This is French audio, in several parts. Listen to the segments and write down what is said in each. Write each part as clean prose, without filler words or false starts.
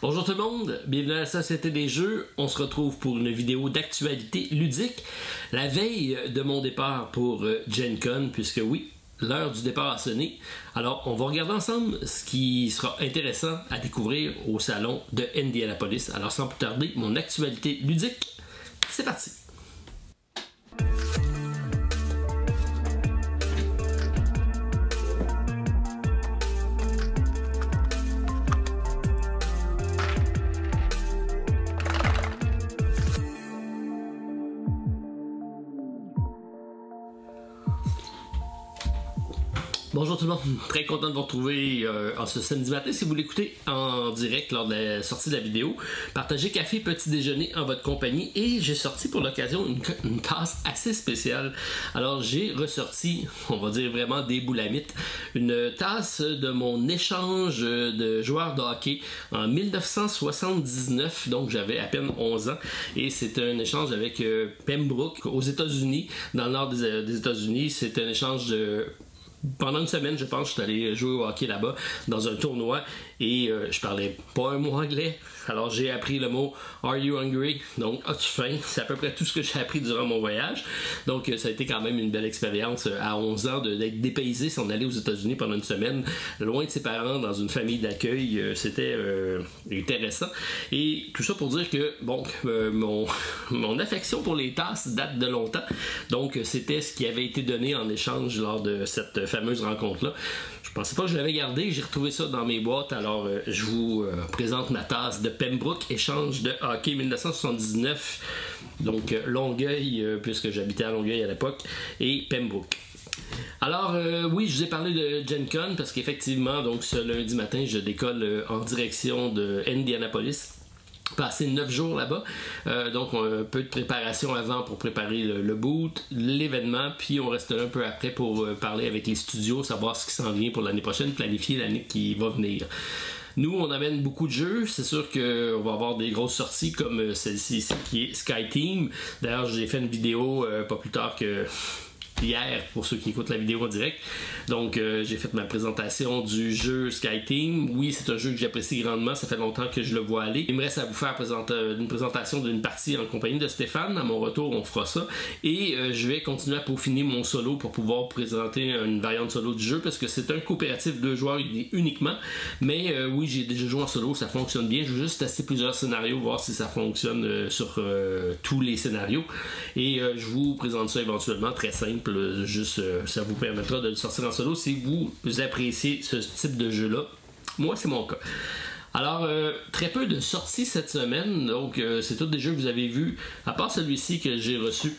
Bonjour tout le monde, bienvenue à la Société des Jeux. On se retrouve pour une vidéo d'actualité ludique, la veille de mon départ pour Gen Con, puisque oui, l'heure du départ a sonné. Alors, on va regarder ensemble ce qui sera intéressant à découvrir au salon de Indianapolis. Alors, sans plus tarder, mon actualité ludique, c'est parti! Bonjour tout le monde, très content de vous retrouver en ce samedi matin. Si vous l'écoutez en direct lors de la sortie de la vidéo, partagez café, petit déjeuner en votre compagnie et j'ai sorti pour l'occasion une tasse assez spéciale. Alors j'ai ressorti, on va dire vraiment des boulamites, une tasse de mon échange de joueurs de hockey en 1979, donc j'avais à peine 11 ans et c'est un échange avec Pembroke aux États-Unis, dans le nord des États-Unis. C'est un échange de... Pendant une semaine, je pense, je suis allé jouer au hockey là-bas, dans un tournoi, et je parlais pas un mot anglais. Alors j'ai appris le mot « Are you hungry? » Donc « As-tu faim? » C'est à peu près tout ce que j'ai appris durant mon voyage. Donc ça a été quand même une belle expérience à 11 ans d'être dépaysé si on allait aux États-Unis pendant une semaine, loin de ses parents, dans une famille d'accueil. C'était intéressant. Et tout ça pour dire que, bon, mon affection pour les tasses date de longtemps. Donc c'était ce qui avait été donné en échange lors de cette fameuse rencontre-là. Je pensais pas que je l'avais gardé, j'ai retrouvé ça dans mes boîtes, alors je vous présente ma tasse de Pembroke, échange de hockey 1979, donc Longueuil, puisque j'habitais à Longueuil à l'époque, et Pembroke. Alors oui, je vous ai parlé de Gen Con, parce qu'effectivement, donc ce lundi matin, je décolle en direction de Indianapolis. Passer 9 jours là-bas, donc un peu de préparation avant pour préparer le boot, l'événement, puis on reste un peu après pour parler avec les studios, savoir ce qui s'en vient pour l'année prochaine, planifier l'année qui va venir. Nous, on amène beaucoup de jeux. C'est sûr qu'on va avoir des grosses sorties comme celle-ci qui est SkyTeam. D'ailleurs, j'ai fait une vidéo pas plus tard que... hier, pour ceux qui écoutent la vidéo en direct. Donc, j'ai fait ma présentation du jeu SkyTeam. Oui, c'est un jeu que j'apprécie grandement. Ça fait longtemps que je le vois aller. Il me reste à vous faire une présentation d'une partie en compagnie de Stéphane. À mon retour, on fera ça. Et je vais continuer à peaufiner mon solo pour pouvoir présenter une variante solo du jeu parce que c'est un coopératif 2 joueurs uniquement. Mais oui, j'ai déjà joué en solo. Ça fonctionne bien. Je veux juste tester plusieurs scénarios, voir si ça fonctionne sur tous les scénarios. Et je vous présente ça éventuellement, très simple. Juste ça vous permettra de le sortir en solo si vous appréciez ce type de jeu là. Moi c'est mon cas. Alors très peu de sorties cette semaine, donc c'est tous des jeux que vous avez vus à part celui-ci que j'ai reçu.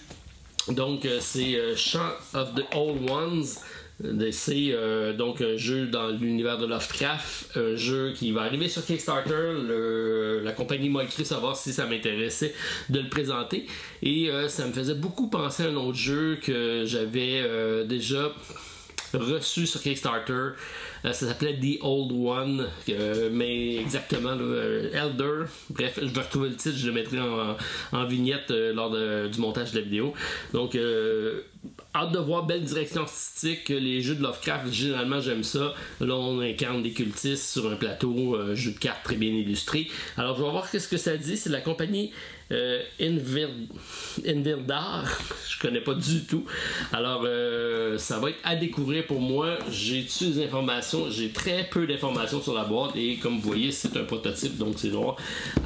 Donc c'est Chant of the Old Ones. C'est donc un jeu dans l'univers de Lovecraft, un jeu qui va arriver sur Kickstarter. La compagnie m'a écrit savoir si ça m'intéressait de le présenter et ça me faisait beaucoup penser à un autre jeu que j'avais déjà reçu sur Kickstarter. Ça s'appelait The Old One, mais exactement Elder. Bref, je vais retrouver le titre, je le mettrai en vignette lors du montage de la vidéo. Donc hâte de voir, belle direction artistique. Les jeux de Lovecraft, généralement j'aime ça. Là on incarne des cultistes sur un plateau, jeu de cartes très bien illustré. Alors je vais voir qu'est-ce que ça dit. C'est la compagnie Invirdar, je connais pas du tout. Alors ça va être à découvrir pour moi. J'ai des informations, j'ai très peu d'informations sur la boîte et comme vous voyez c'est un prototype donc c'est noir.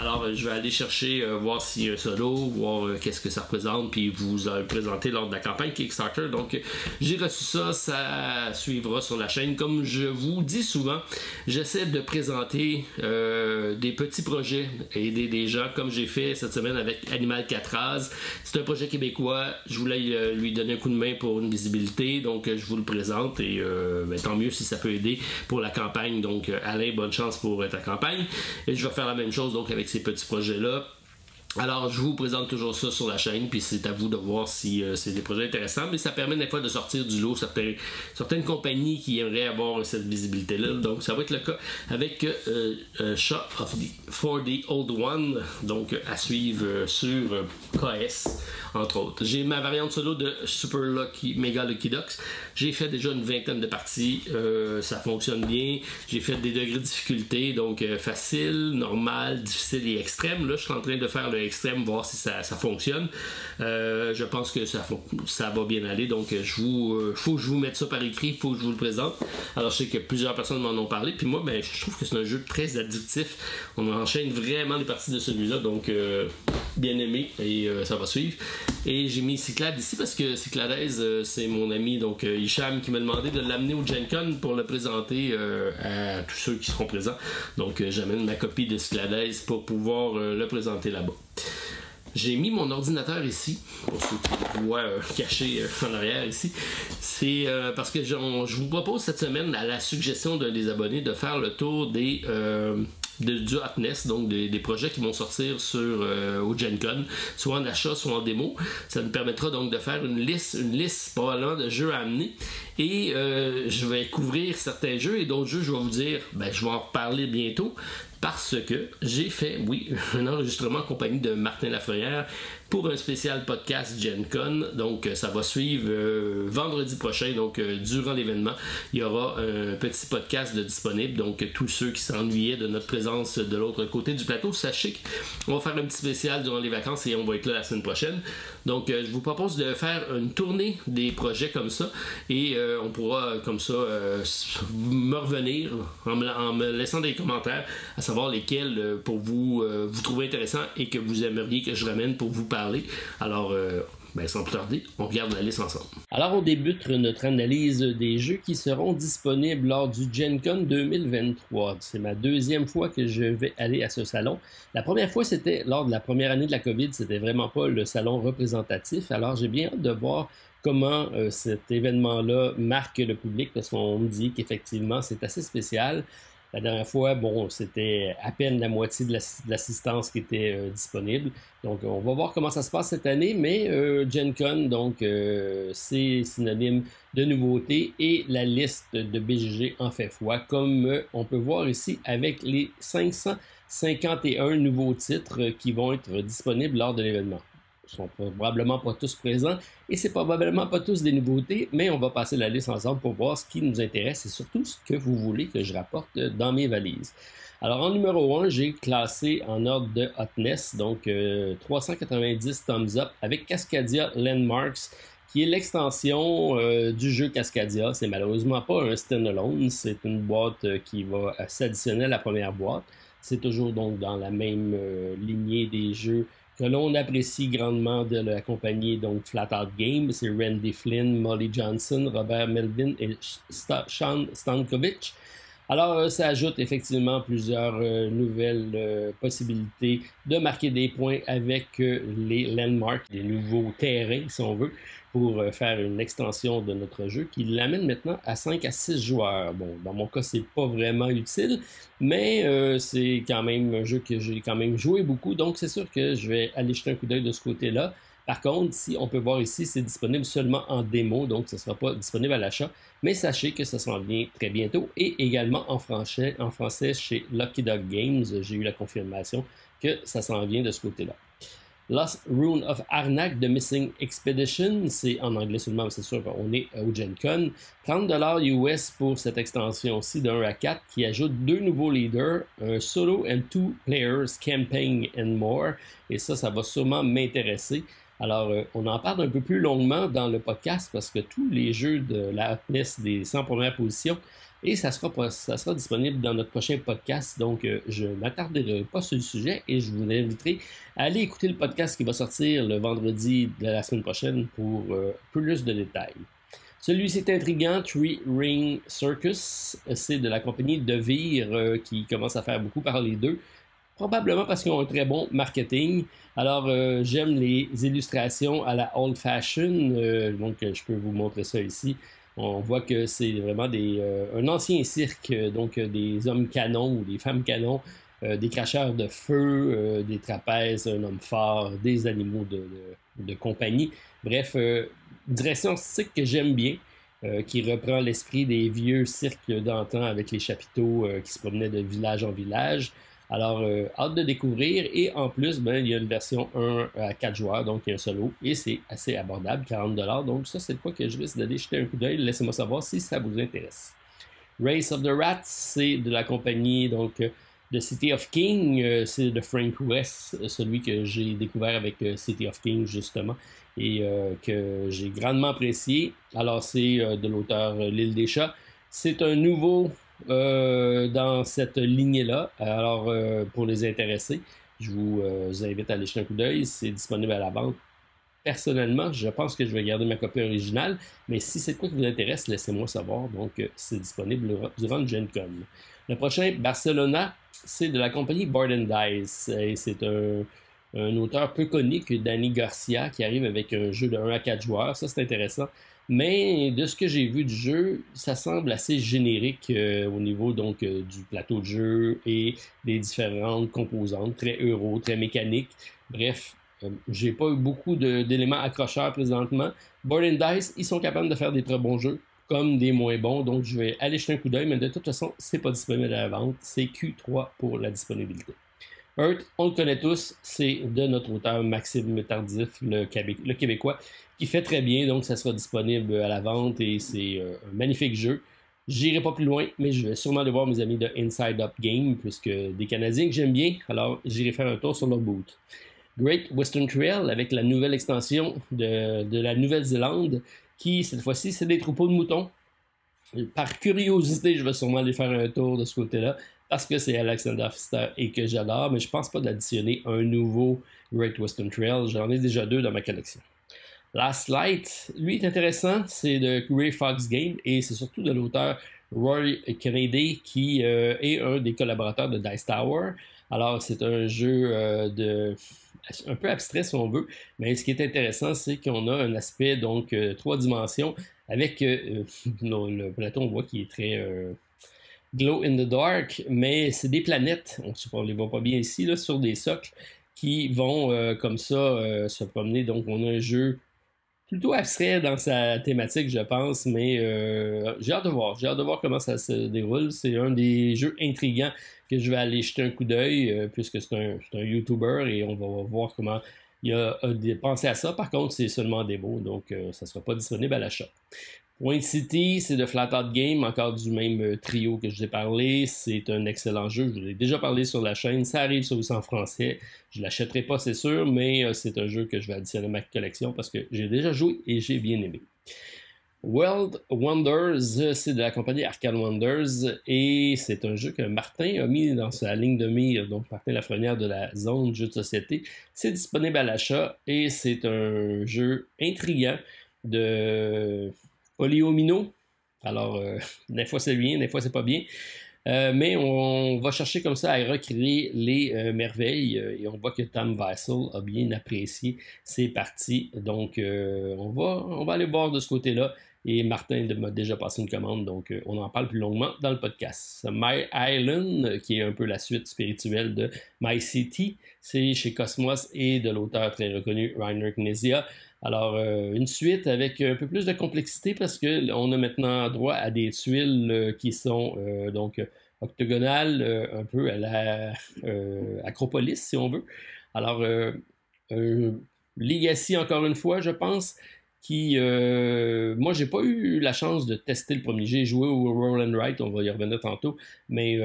Alors je vais aller chercher voir s'il y a un solo, voir qu'est-ce que ça représente puis vous le présenter lors de la campagne Kickstarter. Donc j'ai reçu ça, ça suivra sur la chaîne. Comme je vous dis souvent, j'essaie de présenter des petits projets, aider des gens comme j'ai fait cette semaine avec Animal Catraz. C'est un projet québécois, je voulais lui donner un coup de main pour une visibilité, donc je vous le présente et tant mieux si ça peut aider pour la campagne. Donc Alain, bonne chance pour ta campagne et je vais faire la même chose donc avec ces petits projets là. Alors, je vous présente toujours ça sur la chaîne, puis c'est à vous de voir si c'est des projets intéressants, mais ça permet des fois de sortir du lot certaines compagnies qui aimeraient avoir cette visibilité-là. Donc, ça va être le cas avec for the Old One, donc à suivre sur KS, entre autres. J'ai ma variante solo de Super Mega Lucky Ducks. J'ai fait déjà une vingtaine de parties, ça fonctionne bien. J'ai fait des degrés de difficulté, donc facile, normal, difficile et extrême. Là, je suis en train de faire le extrême, voir si ça fonctionne. Je pense que ça va bien aller, donc faut que je vous mette ça par écrit, faut que je vous le présente. Alors je sais que plusieurs personnes m'en ont parlé, puis moi je trouve que c'est un jeu très addictif. On enchaîne vraiment les parties de celui-là, donc bien aimé, et ça va suivre. Et j'ai mis Cyclade ici parce que Cycladez, c'est mon ami donc Hicham qui m'a demandé de l'amener au Gen Con pour le présenter à tous ceux qui seront présents. Donc j'amène ma copie de Cycladez pour pouvoir le présenter là-bas. J'ai mis mon ordinateur ici, pour ceux qui le voient caché en arrière ici. C'est parce que je vous propose cette semaine, à la suggestion de les abonnés, de faire le tour du Hotness, donc des projets qui vont sortir au Gen Con, soit en achat, soit en démo. Ça nous permettra donc de faire une liste probablement de jeux à amener. Et je vais couvrir certains jeux et d'autres jeux, je vais vous dire, je vais en reparler bientôt. Parce que j'ai fait, un enregistrement en compagnie de Martin Lafrenière pour un spécial podcast Gen Con. Donc, ça va suivre vendredi prochain. Donc, durant l'événement, il y aura un petit podcast disponible. Donc, tous ceux qui s'ennuyaient de notre présence de l'autre côté du plateau, sachez qu'on va faire un petit spécial durant les vacances et on va être là la semaine prochaine. Donc, je vous propose de faire une tournée des projets comme ça et on pourra comme ça me revenir en me laissant des commentaires à savoir lesquels pour vous trouvez intéressants et que vous aimeriez que je ramène pour vous parler. Alors, sans plus tarder, on regarde la liste ensemble. Alors, on débute notre analyse des jeux qui seront disponibles lors du Gen Con 2023. C'est ma deuxième fois que je vais aller à ce salon. La première fois, c'était lors de la première année de la COVID. C'était vraiment pas le salon représentatif. Alors, j'ai bien hâte de voir comment cet événement-là marque le public parce qu'on me dit qu'effectivement, c'est assez spécial. La dernière fois, c'était à peine la moitié de l'assistance qui était disponible. Donc, on va voir comment ça se passe cette année, mais Gen Con, donc, c'est synonyme de nouveauté et la liste de BGG en fait foi, comme on peut voir ici avec les 551 nouveaux titres qui vont être disponibles lors de l'événement. Ils sont probablement pas tous présents et c'est probablement pas tous des nouveautés, mais on va passer la liste ensemble pour voir ce qui nous intéresse et surtout ce que vous voulez que je rapporte dans mes valises. Alors en numéro 1, j'ai classé en ordre de hotness, donc 390 thumbs up avec Cascadia Landmarks, qui est l'extension du jeu Cascadia. C'est malheureusement pas un standalone, c'est une boîte qui va s'additionner à la première boîte. C'est toujours donc dans la même lignée des jeux que l'on apprécie grandement de la compagnie donc Flat Out Games. C'est Randy Flynn, Molly Johnson, Robert Melvin et Sean Stankovic. Alors, ça ajoute effectivement plusieurs nouvelles possibilités de marquer des points avec les landmarks, les nouveaux terrains, si on veut, pour faire une extension de notre jeu qui l'amène maintenant à 5 à 6 joueurs. Bon, dans mon cas, c'est pas vraiment utile, mais c'est quand même un jeu que j'ai quand même joué beaucoup, donc c'est sûr que je vais aller jeter un coup d'œil de ce côté-là. Par contre, si on peut voir ici, c'est disponible seulement en démo, donc ce ne sera pas disponible à l'achat, mais sachez que ça s'en vient très bientôt et également en français chez Lucky Dog Games. J'ai eu la confirmation que ça s'en vient de ce côté-là. Lost Rune of Arnak The Missing Expedition, c'est en anglais seulement, mais c'est sûr qu'on est au Gen Con. 30$ US pour cette extension-ci de 1 à 4 qui ajoute 2 nouveaux leaders, un solo and 2 players, campaign and more. Et ça va sûrement m'intéresser. Alors, on en parle un peu plus longuement dans le podcast parce que tous les jeux de la hotness des 100 premières positions, et ça sera disponible dans notre prochain podcast. Donc, je ne m'attarderai pas sur le sujet et je vous inviterai à aller écouter le podcast qui va sortir le vendredi de la semaine prochaine pour plus de détails. Celui-ci est intriguant, Three Ring Circus. C'est de la compagnie De Vire qui commence à faire beaucoup parler d'eux. Probablement parce qu'ils ont un très bon marketing. Alors, j'aime les illustrations à la old fashion. Donc, je peux vous montrer ça ici. On voit que c'est vraiment un ancien cirque, donc des hommes canons ou des femmes canons des cracheurs de feu, des trapèzes, un homme fort, des animaux de compagnie. Bref, direction artistique que j'aime bien, qui reprend l'esprit des vieux cirques d'antan avec les chapiteaux qui se promenaient de village en village. Alors, hâte de découvrir. Et en plus, ben, il y a une version 1 à 4 joueurs, donc il y a un solo. Et c'est assez abordable, 40$. Donc ça, c'est de quoi que je risque d'aller jeter un coup d'œil. Laissez-moi savoir si ça vous intéresse. Race of the Rats, c'est de la compagnie donc de City of King. C'est de Frank West, celui que j'ai découvert avec City of King, justement, et que j'ai grandement apprécié. Alors, c'est de l'auteur L'Île des Chats. C'est un nouveau dans cette lignée-là. Alors, pour les intéressés, je vous invite à aller jeter un coup d'œil. C'est disponible à la vente. Personnellement, je pense que je vais garder ma copie originale, mais si c'est quoi qui vous intéresse, laissez-moi savoir. Donc, c'est disponible durant le Gen Con. Le prochain, Barcelona, c'est de la compagnie Board & Dice. Et c'est un auteur peu connu que Danny Garcia qui arrive avec un jeu de 1 à 4 joueurs. Ça, c'est intéressant. Mais de ce que j'ai vu du jeu, ça semble assez générique au niveau donc du plateau de jeu et des différentes composantes, très euro, très mécanique. Bref, j'ai pas eu beaucoup d'éléments accrocheurs présentement. Board & Dice, ils sont capables de faire des très bons jeux, comme des moins bons, donc je vais aller jeter un coup d'œil, mais de toute façon, c'est pas disponible à la vente. C'est Q3 pour la disponibilité. Earth, on le connaît tous, c'est de notre auteur Maxime Tardif, le Québécois, qui fait très bien, donc ça sera disponible à la vente et c'est un magnifique jeu. J'irai pas plus loin, mais je vais sûrement aller voir mes amis de Inside Up Game, puisque des Canadiens que j'aime bien, alors j'irai faire un tour sur leur boot. Great Western Trail avec la nouvelle extension de la Nouvelle-Zélande qui, cette fois-ci, c'est des troupeaux de moutons. Par curiosité, je vais sûrement aller faire un tour de ce côté-là parce que c'est Alexander Pfister et que j'adore, mais je pense pas d'additionner un nouveau Great Western Trail. J'en ai déjà 2 dans ma collection. Last Light, lui, est intéressant. C'est de Grey Fox Game et c'est surtout de l'auteur Roy Kennedy qui est un des collaborateurs de Dice Tower. Alors, c'est un jeu un peu abstrait si on veut, mais ce qui est intéressant, c'est qu'on a un aspect, donc, 3 dimensions, avec le plateau, on voit qui est très glow in the dark, mais c'est des planètes, on ne les voit pas bien ici, là, sur des socles, qui vont comme ça se promener. Donc, on a un jeu plutôt abstrait dans sa thématique, je pense, mais j'ai hâte de voir. J'ai hâte de voir comment ça se déroule. C'est un des jeux intrigants que je vais aller jeter un coup d'œil, puisque c'est un YouTuber et on va voir comment il a pensé à ça. Par contre, c'est seulement des mots, donc ça ne sera pas disponible à l'achat. Point City, c'est de Flat Out Game, encore du même trio que je vous ai parlé. C'est un excellent jeu, je vous ai déjà parlé sur la chaîne. Ça arrive sur en français. Je ne l'achèterai pas, c'est sûr, mais c'est un jeu que je vais additionner à ma collection parce que j'ai déjà joué et j'ai bien aimé. World Wonders, c'est de la compagnie Arcade Wonders et c'est un jeu que Martin a mis dans sa ligne de mire, donc Martin Lafrenière de la zone jeu de société. C'est disponible à l'achat et c'est un jeu intriguant de polyomino. Alors, des fois c'est bien, des fois c'est pas bien. Mais on va chercher comme ça à recréer les merveilles et on voit que Tom Weissel a bien apprécié ces parties. Donc, on va aller voir de ce côté-là. Et Martin m'a déjà passé une commande, donc on en parle plus longuement dans le podcast. My Island, qui est un peu la suite spirituelle de My City, c'est chez Cosmos et de l'auteur très reconnu Reiner Knizia. Alors, une suite avec un peu plus de complexité parce qu'on a maintenant droit à des tuiles qui sont donc octogonales, un peu à la Acropolis, si on veut. Alors, Legacy, encore une fois, je pense, qui, moi, j'ai pas eu la chance de tester le premier. J'ai joué au Roll and Write, on va y revenir tantôt, mais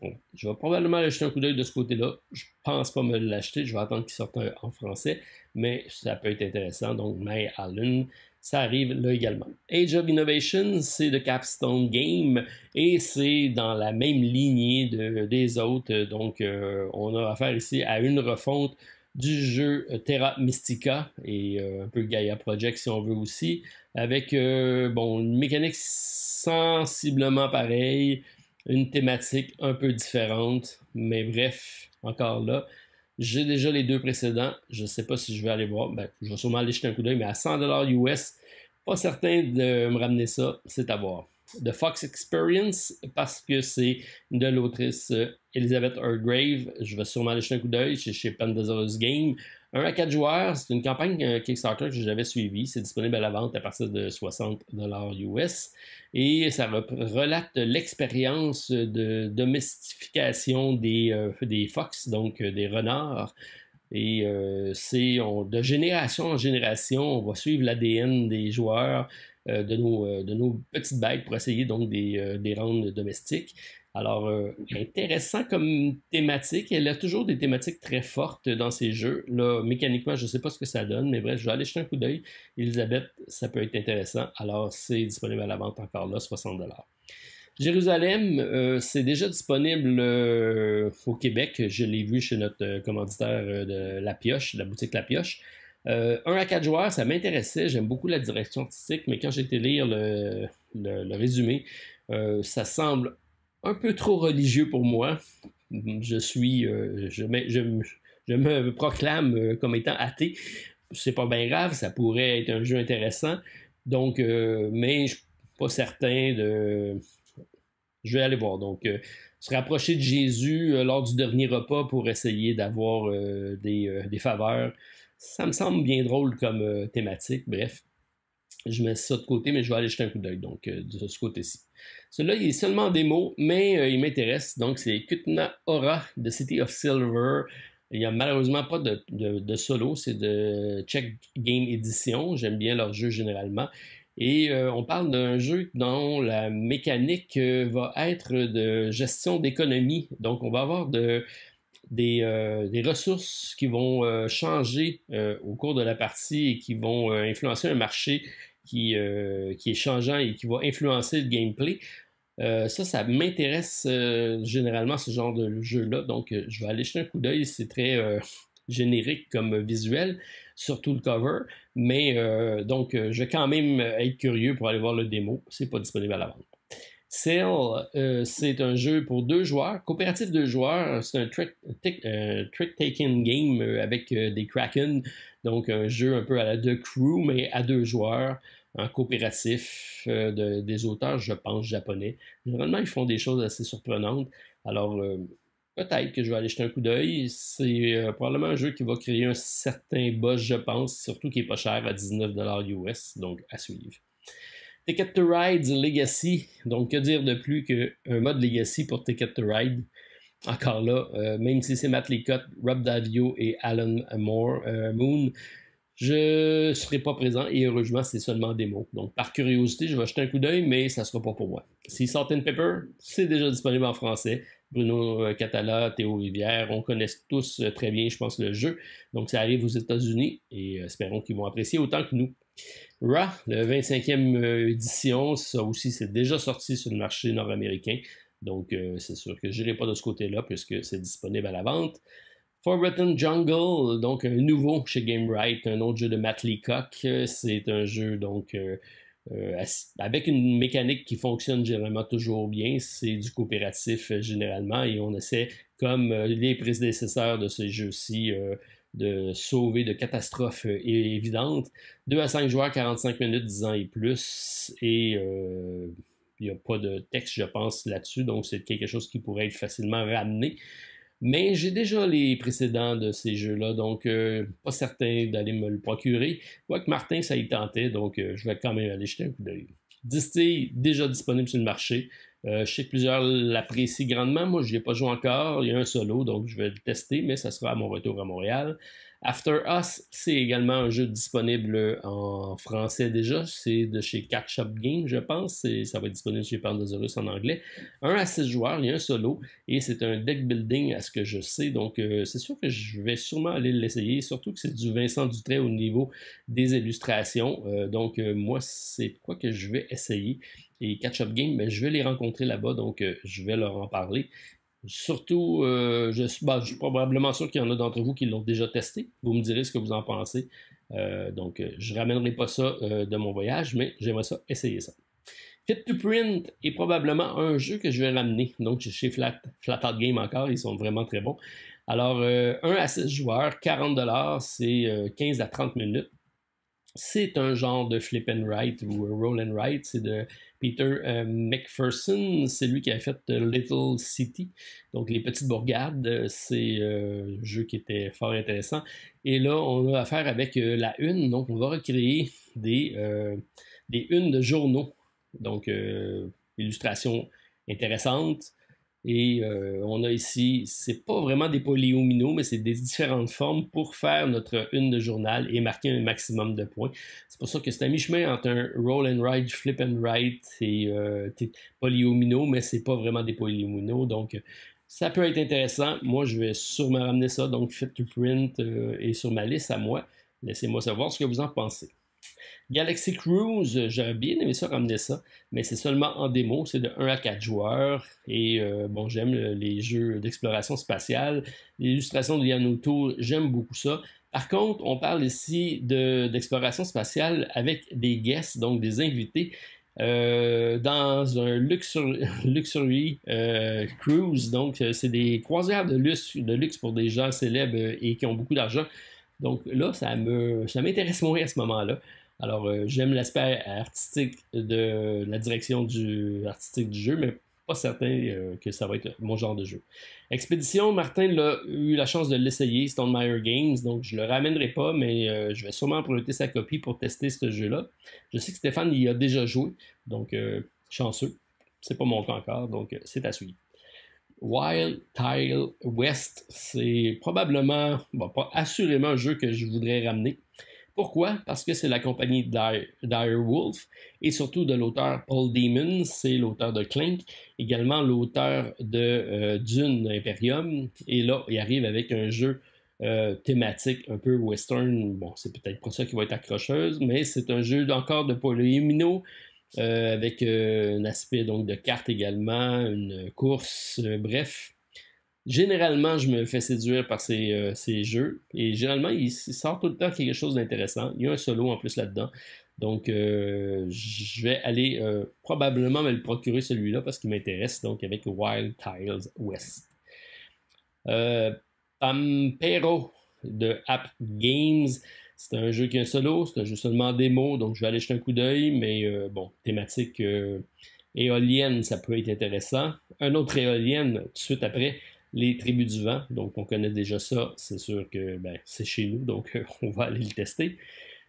bon, je vais probablement acheter un coup d'œil de ce côté-là. Je pense pas me l'acheter, je vais attendre qu'il sorte en français, mais ça peut être intéressant. Donc, My Island, ça arrive là également. Age of Innovation, c'est de Capstone Game et c'est dans la même lignée des autres. Donc, on a affaire ici à une refonte du jeu Terra Mystica et un peu Gaia Project si on veut aussi, avec une mécanique sensiblement pareille, une thématique un peu différente, mais bref, encore là, j'ai déjà les 2 précédents, je ne sais pas si je vais aller voir, je vais sûrement aller jeter un coup d'œil, mais à 100$ US, pas certain de me ramener ça, c'est à voir. The Fox Experience parce que c'est de l'autrice Elizabeth Hargrave. Je vais sûrement aller jeter un coup d'œil chez Pandasaurus Game. 1 à 4 joueurs, c'est une campagne Kickstarter que j'avais suivie. C'est disponible à la vente à partir de 60$ US. Et ça relate l'expérience de domestication des phoques, donc des renards. Et de génération en génération, on va suivre l'ADN des joueurs, de nos petites bêtes pour essayer donc des rendre domestiques. Alors, intéressant comme thématique. Elle a toujours des thématiques très fortes dans ses jeux. Là, mécaniquement, je ne sais pas ce que ça donne, mais bref, je vais aller jeter un coup d'œil. Elisabeth, ça peut être intéressant. Alors, c'est disponible à la vente encore là, 60$. Jérusalem, c'est déjà disponible au Québec. Je l'ai vu chez notre commanditaire de La Pioche, de la boutique La Pioche. 1 à 4 joueurs, ça m'intéressait. J'aime beaucoup la direction artistique, mais quand j'ai été lire le résumé, ça semble un peu trop religieux pour moi. Je me proclame comme étant athée. C'est pas bien grave, ça pourrait être un jeu intéressant. Donc, mais je suis pas certain de. Je vais aller voir. Donc, se rapprocher de Jésus lors du dernier repas pour essayer d'avoir des faveurs. Ça me semble bien drôle comme thématique. Bref, je mets ça de côté, mais je vais aller jeter un coup d'œil, donc, de ce côté-ci. Celui-là, il est seulement en démo, mais il m'intéresse. Donc, c'est Kutna Hora de City of Silver. Il n'y a malheureusement pas de solo, c'est de Check Game Edition. J'aime bien leur jeu généralement. Et on parle d'un jeu dont la mécanique va être de gestion d'économie. Donc, on va avoir des ressources qui vont changer au cours de la partie et qui vont influencer un marché qui est changeant et qui va influencer le gameplay. Ça m'intéresse généralement, ce genre de jeu-là. Donc, je vais aller jeter un coup d'œil. C'est très générique comme visuel, surtout le cover. Mais donc, je vais quand même être curieux pour aller voir le démo. C'est pas disponible à la vente. Sail, c'est un jeu pour 2 joueurs, coopératif 2 joueurs. C'est un trick-taking game avec des Kraken. Donc, un jeu un peu à la The Crew, mais à 2 joueurs. En coopératif des auteurs, je pense, japonais. Généralement, ils font des choses assez surprenantes. Alors, peut-être que je vais aller jeter un coup d'œil. C'est probablement un jeu qui va créer un certain buzz, je pense, surtout qui n'est pas cher à 19$ US, donc à suivre. Ticket to Ride Legacy. Donc, que dire de plus qu'un mode Legacy pour Ticket to Ride? Encore là, même si c'est Matt Leacock, Rob Davio et Alan Moon, je ne serai pas présent et heureusement, c'est seulement démo. Donc, par curiosité, je vais jeter un coup d'œil, mais ça ne sera pas pour moi. Si Salt and Pepper, c'est déjà disponible en français. Bruno Catala, Théo Rivière, on connaît tous très bien, je pense, le jeu. Donc, ça arrive aux États-Unis et espérons qu'ils vont apprécier autant que nous. Ra, le 25e édition, ça aussi, c'est déjà sorti sur le marché nord-américain. Donc, c'est sûr que je n'irai pas de ce côté-là puisque c'est disponible à la vente. Forgotten Jungle, donc un nouveau chez Gamewright, un autre jeu de Matt Leacock. C'est un jeu donc avec une mécanique qui fonctionne généralement toujours bien. C'est du coopératif généralement et on essaie, comme les prédécesseurs de ce jeu-ci, de sauver de catastrophes évidentes. 2 à 5 joueurs, 45 minutes, 10 ans et plus. Et il n'y a pas de texte, je pense, là-dessus. Donc c'est quelque chose qui pourrait être facilement ramené. Mais j'ai déjà les précédents de ces jeux-là, donc pas certain d'aller me le procurer. Quoique Martin, ça y tentait, donc je vais quand même aller jeter un coup d'œil. Disney, déjà disponible sur le marché. Je sais que plusieurs l'apprécient grandement. Moi, je n'y ai pas joué encore. Il y a un solo, donc je vais le tester, mais ça sera à mon retour à Montréal. After Us, c'est également un jeu disponible en français déjà. C'est de chez Catch Up Game, je pense. Ça va être disponible chez Pandasaurus en anglais. 1 à 6 joueurs, il y a un solo et c'est un deck building à ce que je sais. Donc, c'est sûr que je vais sûrement aller l'essayer, surtout que c'est du Vincent Dutray au niveau des illustrations. Donc, moi, c'est quoi que je vais essayer. Et Catch Up Game, je vais les rencontrer là-bas, donc je vais leur en parler. Surtout, je suis probablement sûr qu'il y en a d'entre vous qui l'ont déjà testé. Vous me direz ce que vous en pensez. Donc, je ne ramènerai pas ça de mon voyage, mais j'aimerais ça essayer ça. Fit to Print est probablement un jeu que je vais ramener. Donc, chez Flat Out Game encore, ils sont vraiment très bons. Alors, 1 à 6 joueurs, $40, c'est 15 à 30 minutes. C'est un genre de flip and write ou roll and write. C'est de Peter McPherson. C'est lui qui a fait Little City, donc les petites bourgades. C'est un jeu qui était fort intéressant. Et là, on a affaire avec la une. Donc, on va recréer des unes de journaux. Donc, illustration intéressante. Et on a ici, c'est pas vraiment des polyomino, mais c'est des différentes formes pour faire notre une de journal et marquer un maximum de points. C'est pour ça que c'est à mi-chemin entre un roll and write, flip and write et polyomino, mais c'est pas vraiment des polyomino. Donc, ça peut être intéressant. Moi, je vais sûrement ramener ça. Donc, Fit to Print est sur ma liste à moi. Laissez-moi savoir ce que vous en pensez. Galaxy Cruise, j'aurais bien aimé ça ramener ça, mais c'est seulement en démo, c'est de 1 à 4 joueurs. Et bon, j'aime les jeux d'exploration spatiale. L'illustration de Yanoto, j'aime beaucoup ça. Par contre, on parle ici d'exploration spatiale avec des guests, donc des invités, dans un luxury cruise. Donc, c'est des croisières de luxe pour des gens célèbres et qui ont beaucoup d'argent. Donc là, ça m'intéresse moins à ce moment-là. Alors, j'aime l'aspect artistique de la direction artistique du jeu, mais pas certain que ça va être mon genre de jeu. Expédition, Martin l'a eu la chance de l'essayer, Stonemaier Games, donc je le ramènerai pas, mais je vais sûrement emprunter sa copie pour tester ce jeu-là. Je sais que Stéphane y a déjà joué, donc chanceux. C'est pas mon cas encore, donc c'est à suivre. Wild Tile West, c'est probablement, bon, pas assurément un jeu que je voudrais ramener. Pourquoi? Parce que c'est la compagnie Direwolf et surtout de l'auteur Paul Demon, c'est l'auteur de Clank, également l'auteur de Dune Imperium. Et là, il arrive avec un jeu thématique un peu western. Bon, c'est peut-être pas ça qui va être accrocheuse, mais c'est un jeu encore de polyomino avec un aspect donc de carte également, une course, bref. Généralement, je me fais séduire par ces jeux. Et généralement, il sort tout le temps quelque chose d'intéressant. Il y a un solo en plus là-dedans. Donc, je vais aller probablement me le procurer celui-là parce qu'il m'intéresse. Donc, avec Wild Tiles West. Pampero de App Games. C'est un jeu qui est un solo. C'est un jeu seulement en démo. Donc, je vais aller jeter un coup d'œil. Mais bon, thématique éolienne, ça peut être intéressant. Un autre éolienne, tout de suite après les tribus du vent, donc on connaît déjà ça, c'est sûr que c'est chez nous, donc on va aller le tester.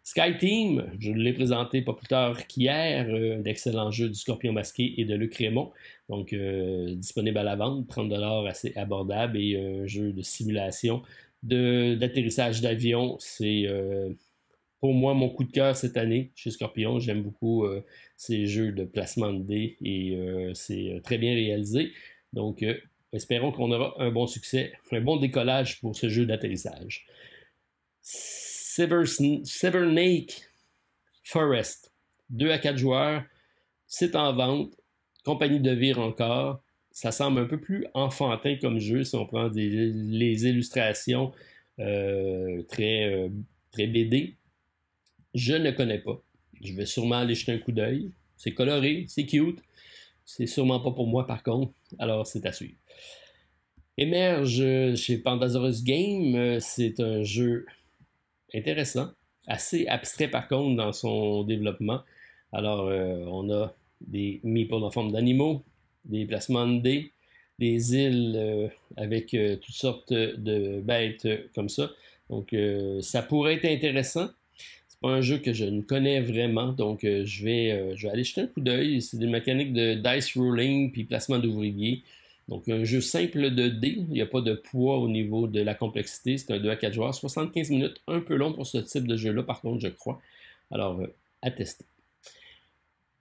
Sky Team, je l'ai présenté pas plus tard qu'hier, d'excellents jeux du Scorpion Masqué et de Luc Raymond, donc disponible à la vente, 30$ assez abordable et un jeu de simulation d'atterrissage d'avion, c'est pour moi mon coup de cœur cette année chez Scorpion, j'aime beaucoup ces jeux de placement de dés et c'est très bien réalisé, donc espérons qu'on aura un bon succès, un bon décollage pour ce jeu d'atterrissage. Severnake Forest, 2 à 4 joueurs, c'est en vente, compagnie de Vire encore. Ça semble un peu plus enfantin comme jeu si on prend les illustrations très BD. Je ne connais pas. Je vais sûrement aller jeter un coup d'œil. C'est coloré, c'est cute. C'est sûrement pas pour moi par contre. Alors c'est à suivre. Émerge chez Pandasaurus Game, c'est un jeu intéressant, assez abstrait par contre dans son développement. Alors, on a des meeples en forme d'animaux, des placements de dés, des îles avec toutes sortes de bêtes comme ça. Donc, ça pourrait être intéressant. C'est pas un jeu que je ne connais vraiment, donc je vais aller jeter un coup d'œil. C'est des mécaniques de dice rolling puis placement d'ouvriers. Donc, un jeu simple de dés. Il n'y a pas de poids au niveau de la complexité. C'est un 2 à 4 joueurs. 75 minutes, un peu long pour ce type de jeu-là, par contre, je crois. Alors, à tester.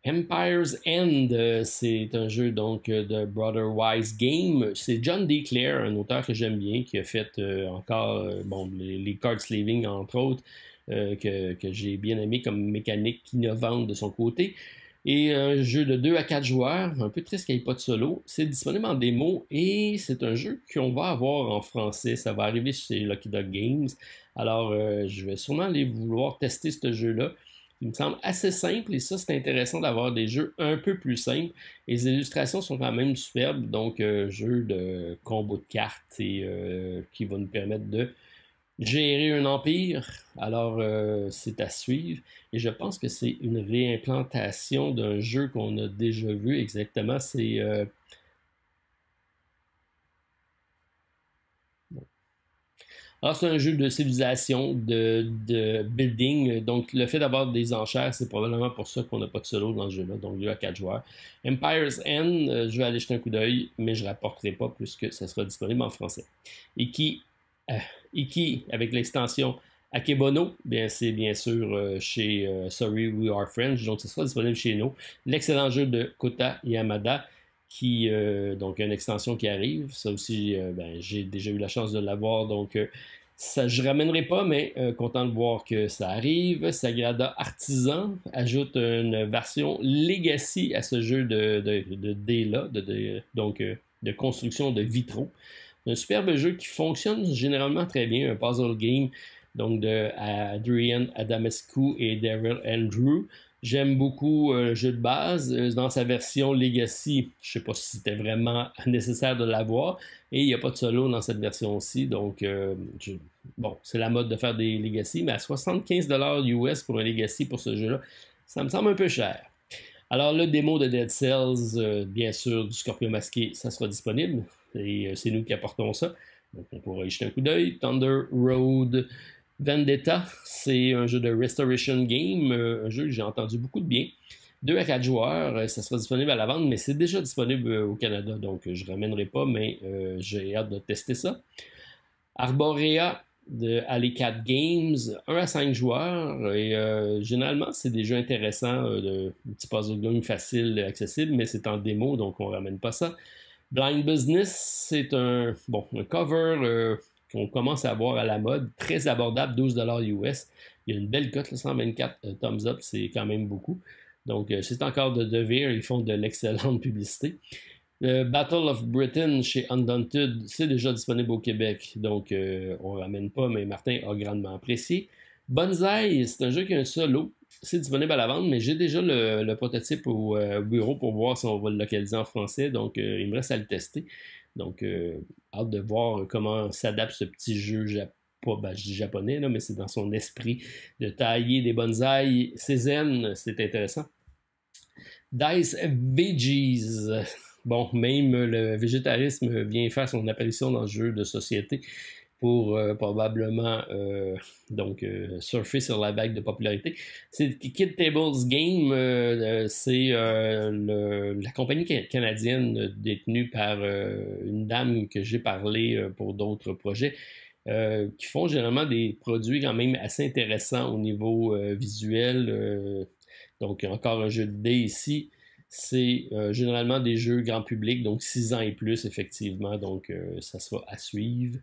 Empire's End, c'est un jeu donc de Brother Wise Game. C'est John D. Clare, un auteur que j'aime bien, qui a fait encore les card slaving, entre autres, que j'ai bien aimé comme mécanique innovante de son côté. Et un jeu de 2 à 4 joueurs, un peu triste qu'il n'y ait pas de solo. C'est disponible en démo et c'est un jeu qu'on va avoir en français. Ça va arriver chez Lucky Dog Games. Alors, je vais sûrement aller vouloir tester ce jeu-là. Il me semble assez simple et ça, c'est intéressant d'avoir des jeux un peu plus simples. Les illustrations sont quand même superbes, donc jeu de combo de cartes et qui va nous permettre de gérer un empire. Alors, c'est à suivre. Et je pense que c'est une réimplantation d'un jeu qu'on a déjà vu exactement. C'est Alors, c'est un jeu de civilisation, de building. Donc, le fait d'avoir des enchères, c'est probablement pour ça qu'on n'a pas de solo dans ce jeu-là. Donc, 2 à 4 joueurs. Empire's End, je vais aller jeter un coup d'œil, mais je ne rapporterai pas puisque ça sera disponible en français. Iki, euh, Iki avec l'extension Akebono, bien, c'est bien sûr chez Sorry We Are French. Donc, ça sera disponible chez nous. L'excellent jeu de Kota Yamada qui donc une extension qui arrive. Ça aussi, ben, j'ai déjà eu la chance de l'avoir, donc ça je ramènerai pas, mais content de voir que ça arrive. Sagrada Artisan ajoute une version Legacy à ce jeu de dés-là, donc de construction de vitraux. Un superbe jeu qui fonctionne généralement très bien, un puzzle game donc de Adrian Adamescu et Daryl Andrew. J'aime beaucoup le jeu de base. Dans sa version Legacy, je ne sais pas si c'était vraiment nécessaire de l'avoir. Et il n'y a pas de solo dans cette version-ci. Donc, bon, c'est la mode de faire des Legacy, mais à 75$ US pour un Legacy pour ce jeu-là, ça me semble un peu cher. Alors, le démo de Dead Cells, bien sûr, du Scorpion masqué, ça sera disponible. Et c'est nous qui apportons ça. Donc, on pourra y jeter un coup d'œil. Thunder Road Vendetta, c'est un jeu de Restoration Game, un jeu que j'ai entendu beaucoup de bien. 2 à 4 joueurs, ça sera disponible à la vente, mais c'est déjà disponible au Canada, donc je ne ramènerai pas, mais j'ai hâte de tester ça. Arborea de Alley 4 Games, 1 à 5 joueurs, et généralement c'est des jeux intéressants, de petits puzzle game faciles, accessibles, mais c'est en démo, donc on ne ramène pas ça. Blind Business, c'est un cover qu'on commence à voir à la mode, très abordable, 12$ US. Il y a une belle cote, 124 thumbs up, c'est quand même beaucoup. Donc, c'est encore de Devere, ils font de l'excellente publicité. Battle of Britain chez Undaunted, c'est déjà disponible au Québec, donc on ne ramène pas, mais Martin a grandement apprécié. Bonsai, c'est un jeu qui a un solo, c'est disponible à la vente, mais j'ai déjà le prototype au bureau pour voir si on va le localiser en français, donc il me reste à le tester. Donc, hâte de voir comment s'adapte ce petit jeu pas, je dis japonais, là, mais c'est dans son esprit de tailler des bonsaïs. C'est zen, c'est intéressant. Dice Veggies. Bon, même le végétarisme vient faire son apparition dans le jeu de société pour probablement donc surfer sur la vague de popularité. C'est Kid Tables Game, c'est la compagnie canadienne détenue par une dame que j'ai parlé pour d'autres projets. Qui font généralement des produits quand même assez intéressants au niveau visuel. Donc, encore un jeu de dés ici. C'est généralement des jeux grand public, donc 6 ans et plus, effectivement. Donc, ça sera à suivre,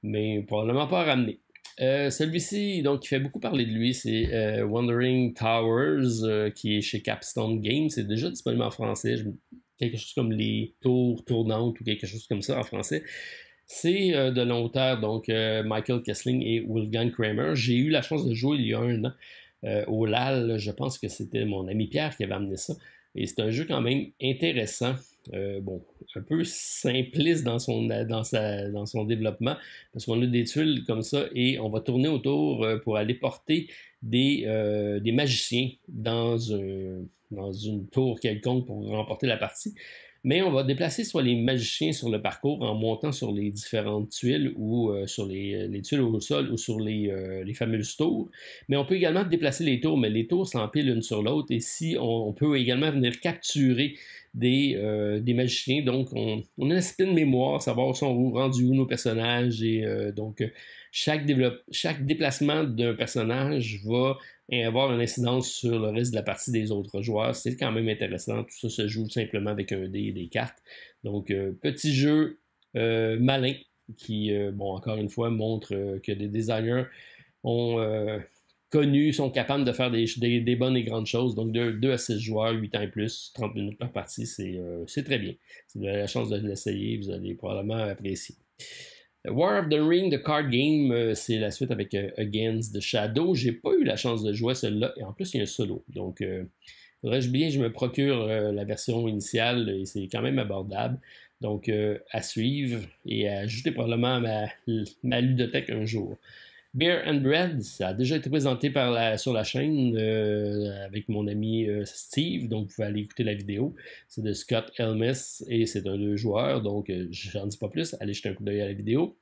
mais probablement pas à ramener. Celui-ci, donc, qui fait beaucoup parler de lui, c'est Wandering Towers, qui est chez Capstone Games. C'est déjà disponible en français. Quelque chose comme les tours tournantes ou quelque chose comme ça en français. C'est de l'auteur, donc Michael Kessling et Wolfgang Kramer. J'ai eu la chance de jouer il y a un an au LAL. Je pense que c'était mon ami Pierre qui avait amené ça. Et c'est un jeu quand même intéressant. Bon, un peu simpliste dans son développement, parce qu'on a des tuiles comme ça et on va tourner autour pour aller porter des magiciens dans une tour quelconque pour remporter la partie. Mais on va déplacer soit les magiciens sur le parcours en montant sur les différentes tuiles ou sur les tuiles au sol ou sur les fameuses tours. Mais on peut également déplacer les tours, mais les tours s'empilent l'une sur l'autre. Et si on peut également venir capturer des magiciens. Donc, on a une espèce de mémoire, savoir où sont rendus où nos personnages. Et donc, chaque déplacement d'un personnage va avoir une incidence sur le reste de la partie des autres joueurs. C'est quand même intéressant. Tout ça se joue simplement avec un dé et des cartes. Donc, petit jeu malin qui, bon, encore une fois, montre que des designers ont connus, sont capables de faire des bonnes et grandes choses. Donc, 2 à 6 joueurs, 8 ans et plus, 30 minutes par partie, c'est très bien. Si vous avez la chance de l'essayer, vous allez probablement apprécier. War of the Ring, the card game, c'est la suite avec Against the Shadow. J'ai pas eu la chance de jouer à celle-là, et en plus, il y a un solo. Donc, faudrait-je bien que je me procure la version initiale, et c'est quand même abordable. Donc, à suivre et à ajouter probablement à ma ludothèque un jour. Beer and Bread, ça a déjà été présenté sur la chaîne avec mon ami Steve, donc vous pouvez aller écouter la vidéo. C'est de Scott Helmes et c'est un 2 joueurs, donc j'en dis pas plus, allez jeter un coup d'œil à la vidéo.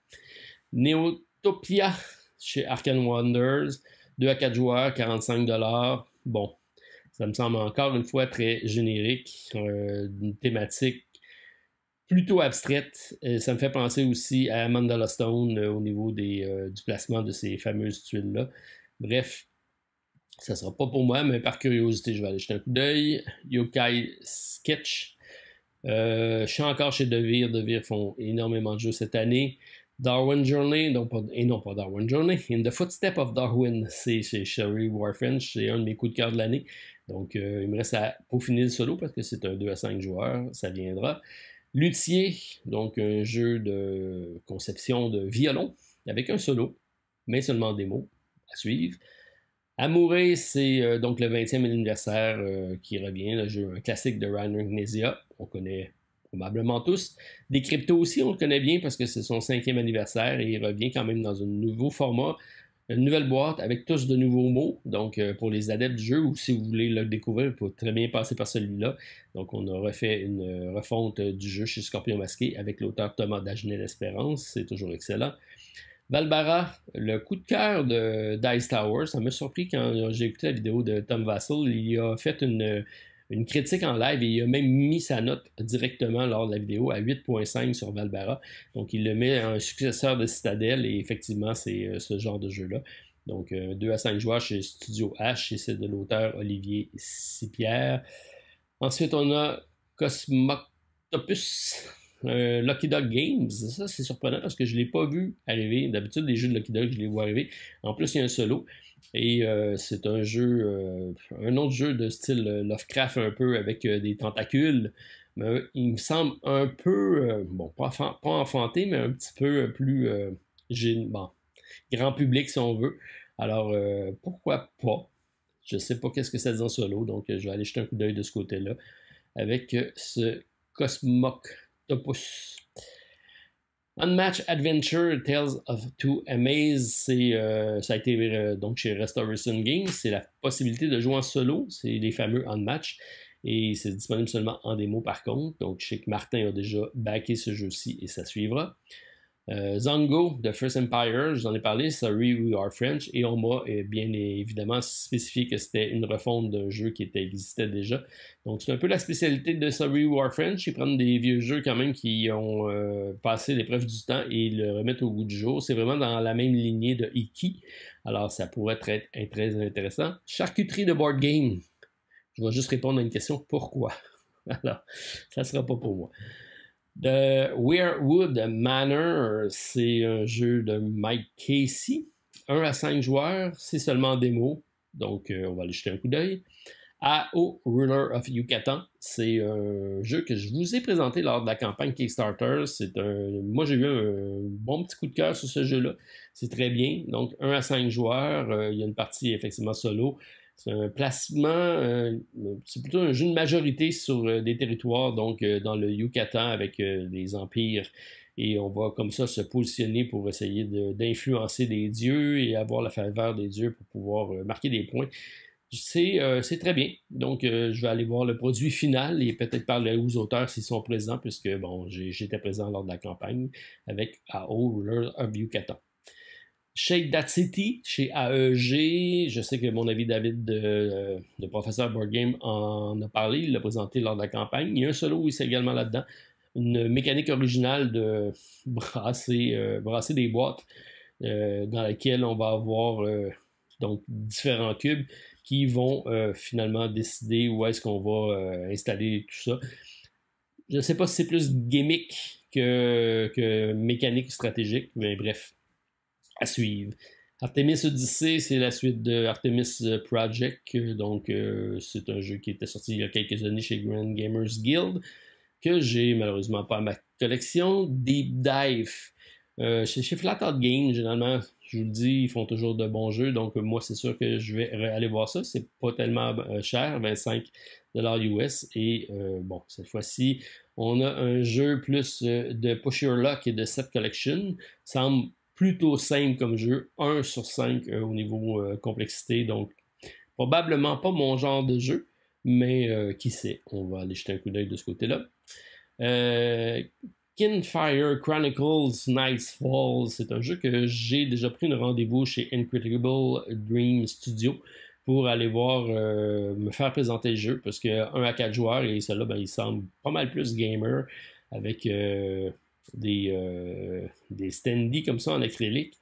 Neotopia chez Arcane Wonders, 2 à 4 joueurs, 45$. Bon, ça me semble encore une fois très générique, une thématique plutôt abstraite. Ça me fait penser aussi à Mandala Stone au niveau du placement de ces fameuses tuiles-là. Bref, ça ne sera pas pour moi, mais par curiosité, je vais aller jeter un coup d'œil. Yokai Sketch. Je suis encore chez Devir. Devir font énormément de jeux cette année. Darwin Journey, non pas Darwin Journey, In the Footsteps of Darwin, c'est chez Sherry Warfrench, c'est un de mes coups de cœur de l'année. Donc, il me reste à peaufiner le solo parce que c'est un 2 à 5 joueurs, ça viendra. Luthier, donc un jeu de conception de violon avec un solo, mais seulement démo à suivre. Amouré, c'est donc le 20e anniversaire qui revient, le jeu, un classique de Rainer Knizia, on connaît probablement tous. Des cryptos aussi, on le connaît bien parce que c'est son 5e anniversaire et il revient quand même dans un nouveau format, une nouvelle boîte avec tous de nouveaux mots. Donc, pour les adeptes du jeu ou si vous voulez le découvrir, vous pouvez très bien passer par celui-là. Donc, on a refait une refonte du jeu chez Scorpion Masqué avec l'auteur Thomas Dagenet-Espérance. C'est toujours excellent. Valbara, le coup de cœur de Dice Tower, ça m'a surpris quand j'ai écouté la vidéo de Tom Vassell. Il a fait une critique en live et il a même mis sa note directement lors de la vidéo à 8.5 sur Valbara. Donc il le met un successeur de Citadel et effectivement c'est ce genre de jeu-là. Donc 2 à 5 joueurs chez Studio H et c'est de l'auteur Olivier Sipierre. Ensuite on a Cosmoctopus. Lucky Dog Games, ça c'est surprenant parce que je ne l'ai pas vu arriver. D'habitude, les jeux de Lucky Dog, je les vois arriver. En plus, il y a un solo. Et c'est un jeu, un autre jeu de style Lovecraft un peu avec des tentacules. Mais il me semble un peu, bon, pas enfanté, mais un petit peu plus bon, grand public si on veut. Alors, pourquoi pas? Je ne sais pas qu'est-ce que ça dit en solo, donc je vais aller jeter un coup d'œil de ce côté-là avec ce Cosmoctopus. Unmatched Adventure Tales of Two Amaze, ça a été donc chez Restoration Games. C'est la possibilité de jouer en solo. C'est les fameux Unmatched. Et c'est disponible seulement en démo par contre. Donc je sais que Martin a déjà backé ce jeu-ci et ça suivra. Zongo de First Empire, je vous en ai parlé, Sorry We Are French, et on m'a bien évidemment spécifié que c'était une refonte d'un jeu qui existait déjà. Donc c'est un peu la spécialité de Sorry We Are French, ils prennent des vieux jeux quand même qui ont passé l'épreuve du temps et ils le remettent au goût du jour. C'est vraiment dans la même lignée de Iki, alors ça pourrait être très intéressant. Charcuterie de board game, je vais juste répondre à une question, pourquoi? Alors, ça sera pas pour moi. The Weirwood Manor, c'est un jeu de Mike Casey. 1 à 5 joueurs, c'est seulement en démo, donc on va aller jeter un coup d'œil. AO Ruler of Yucatan, c'est un jeu que je vous ai présenté lors de la campagne Kickstarter. Moi j'ai eu un bon petit coup de cœur sur ce jeu-là. C'est très bien. Donc 1 à 5 joueurs, il y a une partie effectivement solo. C'est un placement, c'est plutôt un jeu de majorité sur des territoires, donc dans le Yucatan avec des empires. Et on va comme ça se positionner pour essayer d'influencer des dieux et avoir la faveur des dieux pour pouvoir marquer des points. C'est très bien. Donc, je vais aller voir le produit final et peut-être parler aux auteurs s'ils sont présents, puisque bon, j'étais présent lors de la campagne avec AO Ruler of Yucatan. Shake That City, chez AEG, je sais que mon ami David de Professeur Board Game en a parlé, il l'a présenté lors de la campagne. Il y a un solo où c'est également là-dedans. Une mécanique originale de brasser des boîtes dans laquelle on va avoir donc différents cubes qui vont finalement décider où est-ce qu'on va installer tout ça. Je ne sais pas si c'est plus gimmick que mécanique stratégique, mais bref. À suivre. Artemis Odyssey, c'est la suite de Artemis Project. Donc, c'est un jeu qui était sorti il y a quelques années chez Grand Gamers Guild, que j'ai malheureusement pas à ma collection. Deep Dive, chez Flatout Games, généralement, je vous le dis, ils font toujours de bons jeux. Donc, moi, c'est sûr que je vais aller voir ça. C'est pas tellement cher, 25$ US. Et bon, cette fois-ci, on a un jeu plus de Push Your Luck et de Set Collection. Semble plutôt simple comme jeu, 1 sur 5 au niveau complexité, donc probablement pas mon genre de jeu, mais qui sait, on va aller jeter un coup d'œil de ce côté-là. Kinfire Chronicles Nightfall, c'est un jeu que j'ai déjà pris un rendez-vous chez Incredible Dream Studio pour aller voir, me faire présenter le jeu, parce que 1 à 4 joueurs, et celui-là, ben, il semble pas mal plus gamer, avec des standees comme ça en acrylique.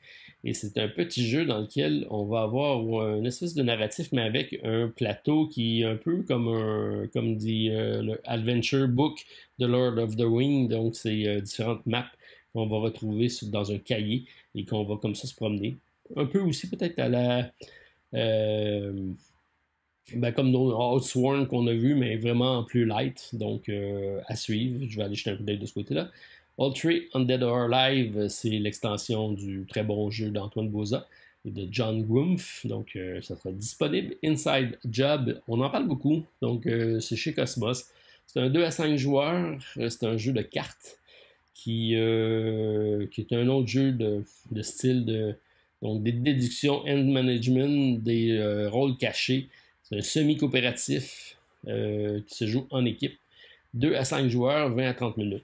Et c'est un petit jeu dans lequel on va avoir une espèce de narratif, mais avec un plateau qui est un peu comme dit le Adventure Book de Lord of the Ring. Donc, c'est différentes maps qu'on va retrouver dans un cahier et qu'on va comme ça se promener. Un peu aussi peut-être à la... comme nos Outsworn qu'on a vu, mais vraiment plus light. Donc, à suivre. Je vais aller jeter un coup d'œil de ce côté-là. Ultra Undead or Alive, c'est l'extension du très bon jeu d'Antoine Boza et de John Grumpf. Donc, ça sera disponible. Inside Job, on en parle beaucoup. Donc, c'est chez Cosmos. C'est un 2 à 5 joueurs. C'est un jeu de cartes qui est un autre jeu de style donc des déductions, end management, des rôles cachés. C'est un semi-coopératif qui se joue en équipe. 2 à 5 joueurs, 20 à 30 minutes.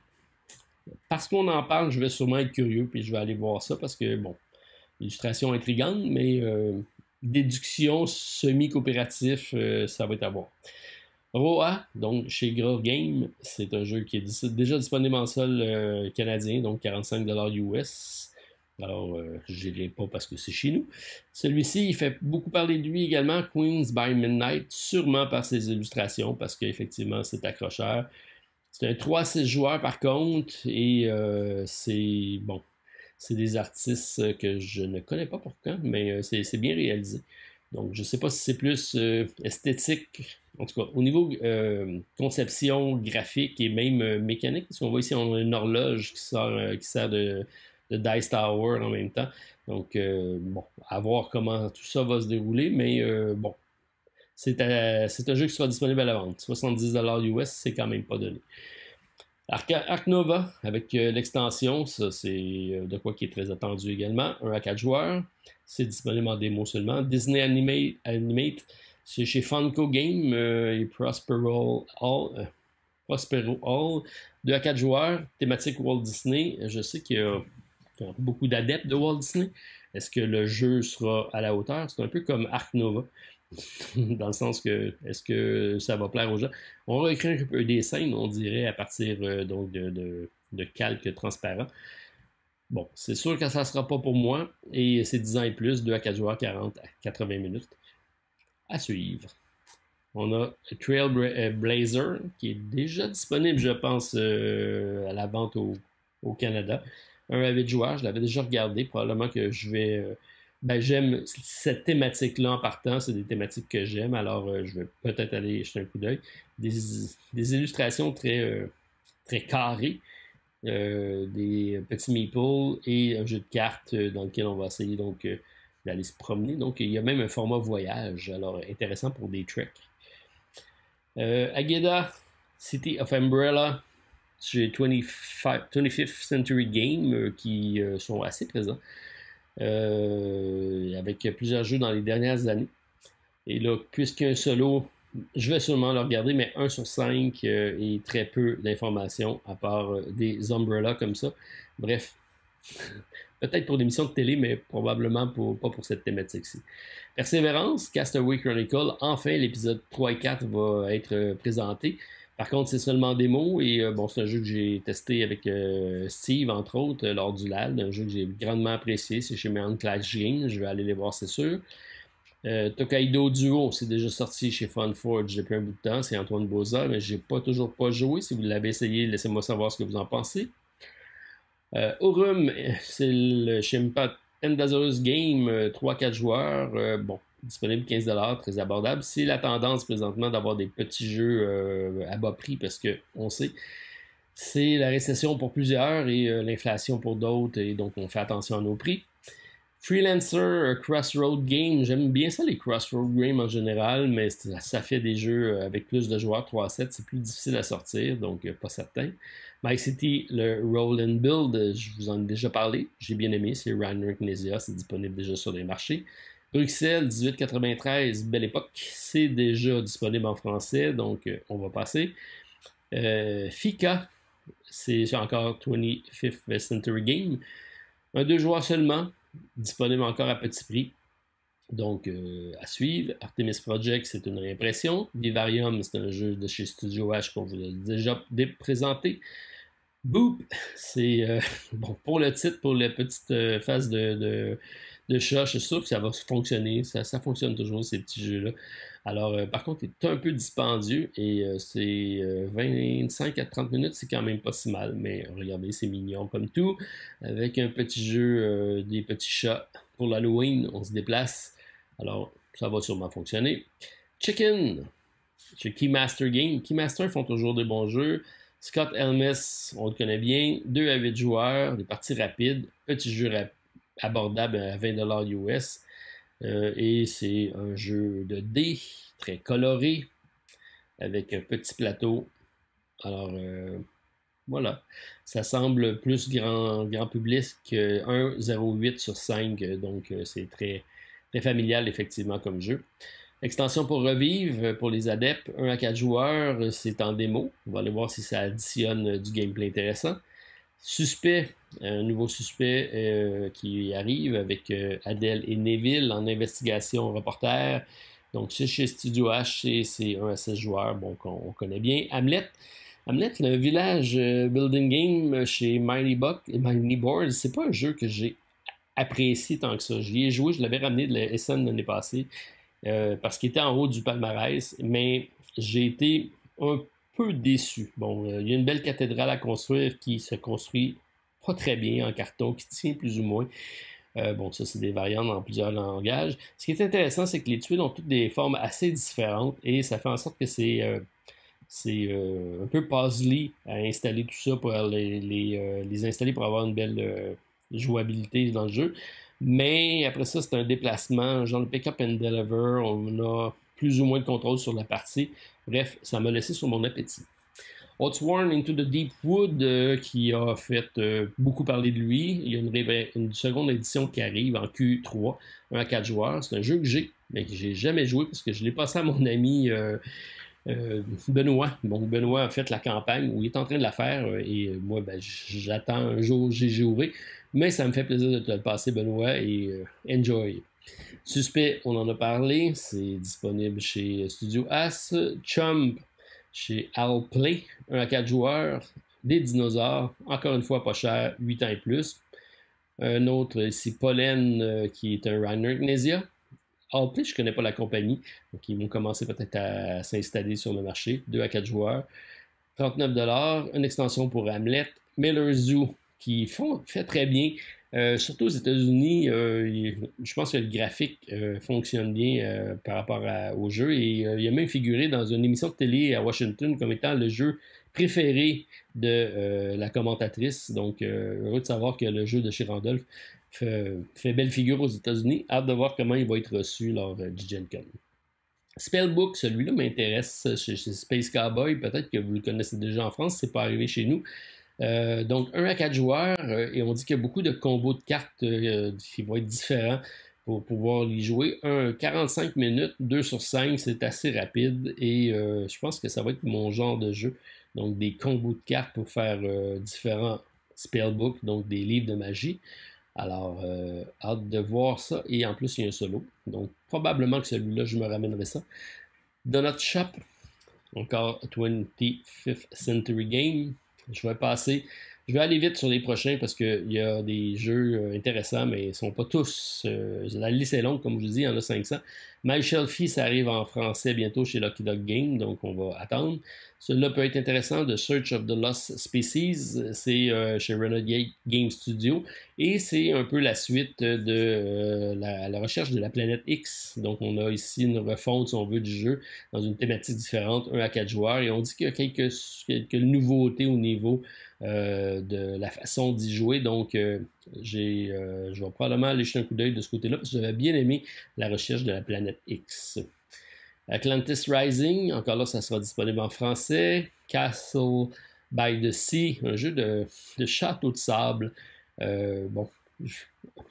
Parce qu'on en parle, je vais sûrement être curieux, puis je vais aller voir ça, parce que, bon, illustration intrigante, mais déduction semi-coopératif, ça va être à voir. Roa, donc chez Gros Game, c'est un jeu qui est déjà disponible en sol canadien, donc 45$ US. Alors, je n'irai pas parce que c'est chez nous. Celui-ci, il fait beaucoup parler de lui également, Queens by Midnight, sûrement par ses illustrations, parce qu'effectivement, c'est accrocheur. C'est un 3-6 joueurs par contre, et c'est des artistes que je ne connais pas pourquoi, mais c'est bien réalisé. Donc je ne sais pas si c'est plus esthétique, en tout cas au niveau conception graphique et même mécanique, parce qu'on voit ici on a une horloge qui sert de Dice Tower en même temps. Donc à voir comment tout ça va se dérouler, mais bon. C'est un jeu qui sera disponible à la vente. 70$ US, c'est quand même pas donné. Ark Nova, avec l'extension, ça c'est de quoi qui est très attendu également. 1 à 4 joueurs. C'est disponible en démo seulement. Disney Animate, c'est chez Funko Game et Prospero Hall. 2 à 4 joueurs. Thématique Walt Disney. Je sais qu'il y a beaucoup d'adeptes de Walt Disney. Est-ce que le jeu sera à la hauteur? C'est un peu comme Ark Nova. Dans le sens que, est-ce que ça va plaire aux gens? On va écrire un peu des scènes, on dirait, à partir donc de calques transparents. Bon, c'est sûr que ça ne sera pas pour moi, et c'est 10 ans et plus, 2 à 4 joueurs, 40 à 80 minutes. À suivre. On a Trailblazer, qui est déjà disponible, je pense, à la vente au Canada. 1 à 8 joueurs, je l'avais déjà regardé, probablement que je vais... j'aime cette thématique-là en partant, c'est des thématiques que j'aime, alors je vais peut-être aller jeter un coup d'œil. Des illustrations très, très carrées, des petits meeples et un jeu de cartes dans lequel on va essayer donc d'aller se promener. Donc il y a même un format voyage, alors intéressant pour des treks. Ageda, City of Umbrella, chez 25th Century Game qui sont assez présents. Avec plusieurs jeux dans les dernières années. Et là, puisqu'il y a un solo, je vais sûrement le regarder, mais 1 sur 5 et très peu d'informations à part des Umbrella comme ça. Bref, peut-être pour des missions de télé, mais probablement pas pour cette thématique-ci. Persévérance, Castaway Chronicle, enfin l'épisode 3 et 4 va être présenté. Par contre, c'est seulement démo et c'est un jeu que j'ai testé avec Steve, entre autres, lors du LAD, un jeu que j'ai grandement apprécié, c'est chez Mount Clash Games, je vais aller les voir, c'est sûr. Tokaido Duo, c'est déjà sorti chez Funforge depuis un bout de temps, c'est Antoine Boza, mais j'ai toujours pas joué. Si vous l'avez essayé, laissez-moi savoir ce que vous en pensez. Aurum, c'est le chez Endazer's Game, 3-4 joueurs, disponible 15$, très abordable. C'est la tendance présentement d'avoir des petits jeux à bas prix parce que on sait, c'est la récession pour plusieurs et l'inflation pour d'autres, et donc on fait attention à nos prix. Freelancer, Crossroad Game, j'aime bien ça les Crossroad Games en général, mais ça fait des jeux avec plus de joueurs, 3 à 7, c'est plus difficile à sortir, donc pas certain. My City, le Roll and Build, je vous en ai déjà parlé. J'ai bien aimé, c'est Rainer Knezia, c'est disponible déjà sur les marchés. Bruxelles, 1893, belle époque, c'est déjà disponible en français, donc on va passer. Fika, c'est encore 25th Century Game. Un 2 joueurs seulement, disponible encore à petit prix. Donc, à suivre. Artemis Project, c'est une réimpression. Vivarium, c'est un jeu de chez Studio H qu'on vous a déjà présenté. Boop, c'est bon pour le titre, pour la petite phase de chat, je suis sûr que ça va fonctionner. Ça fonctionne toujours, ces petits jeux-là. Alors, par contre, il est un peu dispendieux et c'est 25 à 30 minutes, c'est quand même pas si mal. Mais regardez, c'est mignon comme tout. Avec un petit jeu, des petits chats pour l'Halloween, on se déplace. Alors, ça va sûrement fonctionner. Chicken, chez Keymaster Game. Keymaster font toujours des bons jeux. Scott Helmes, on le connaît bien. 2 à 8 joueurs, des parties rapides. Petit jeu abordable à 20$ US. Et c'est un jeu de dés, très coloré, avec un petit plateau. Alors, voilà. Ça semble plus grand public que 1,08 sur 5. Donc, c'est très, très familial, effectivement, comme jeu. Extension pour revivre, pour les adeptes, 1 à 4 joueurs, c'est en démo. On va aller voir si ça additionne du gameplay intéressant. Suspect, un nouveau suspect qui arrive avec Adèle et Neville en investigation reporter. Donc, c'est chez Studio H, c'est 1 à 6 joueurs, bon, qu'on connaît bien. Hamlet, le village building game chez Mighty Boards, c'est pas un jeu que j'ai apprécié tant que ça. J'y ai joué, je l'avais ramené de la SN l'année passée. Parce qu'il était en haut du palmarès, mais j'ai été un peu déçu. Bon, il y a une belle cathédrale à construire qui se construit pas très bien en carton, qui tient plus ou moins. Bon, ça, c'est des variantes dans plusieurs langages. Ce qui est intéressant, c'est que les tuiles ont toutes des formes assez différentes et ça fait en sorte que c'est un peu puzzly à installer tout ça pour les installer pour avoir une belle jouabilité dans le jeu. Mais après ça, c'est un déplacement, genre le pick-up and deliver. On a plus ou moins de contrôle sur la partie. Bref, ça m'a laissé sur mon appétit. Oathsworn Into the Deep Wood, qui a fait beaucoup parler de lui. Il y a une seconde édition qui arrive en Q3, 1 à 4 joueurs. C'est un jeu que j'ai, mais que j'ai jamais joué parce que je l'ai passé à mon ami Benoît. Donc, Benoît a fait la campagne où il est en train de la faire et moi, ben, j'attends un jour GGOV. Mais ça me fait plaisir de te le passer, Benoît, et enjoy. Suspect, on en a parlé, c'est disponible chez Studio As. Chump, chez Play, 1 à 4 joueurs, des dinosaures, encore une fois pas cher, 8 ans et plus. Un autre, c'est Pollen, qui est un Rainer Knezia. Play, je ne connais pas la compagnie, donc ils vont commencer peut-être à s'installer sur le marché, 2 à 4 joueurs. 39$, une extension pour Hamlet. Miller Zoo, qui fait très bien. Surtout aux États-Unis, je pense que le graphique fonctionne bien par rapport au jeu. Et il a même figuré dans une émission de télé à Washington comme étant le jeu préféré de la commentatrice. Donc, heureux de savoir que le jeu de chez Randolph fait belle figure aux États-Unis. Hâte de voir comment il va être reçu lors du Gen Con. Spellbook, celui-là m'intéresse chez Space Cowboy. Peut-être que vous le connaissez déjà en France, c'est pas arrivé chez nous. Donc 1 à 4 joueurs et on dit qu'il y a beaucoup de combos de cartes qui vont être différents pour pouvoir les jouer. 45 minutes, 2 sur 5, c'est assez rapide et je pense que ça va être mon genre de jeu. Donc des combos de cartes pour faire différents spellbooks, donc des livres de magie. Alors, hâte de voir ça. Et en plus, il y a un solo. Donc, probablement que celui-là, je me ramènerai ça. Donut Shop, encore 25th Century Game. Je vais aller vite sur les prochains parce qu'il y a des jeux intéressants, mais ils ne sont pas tous. La liste est longue, comme je vous dis, il y en a 500. My Shelfie, ça arrive en français bientôt chez Lucky Dog Game, donc on va attendre. Celui-là peut être intéressant, The Search of the Lost Species, c'est chez Renegade Game Studio, et c'est un peu la suite de la recherche de la planète X. Donc on a ici une refonte, si on veut, du jeu dans une thématique différente, 1 à 4 joueurs, et on dit qu'il y a quelques nouveautés au niveau de la façon d'y jouer. Donc, je vais probablement aller jeter un coup d'œil de ce côté-là parce que j'avais bien aimé la recherche de la planète X. Atlantis Rising, encore là, ça sera disponible en français. Castle by the Sea, un jeu de château de sable. Bon,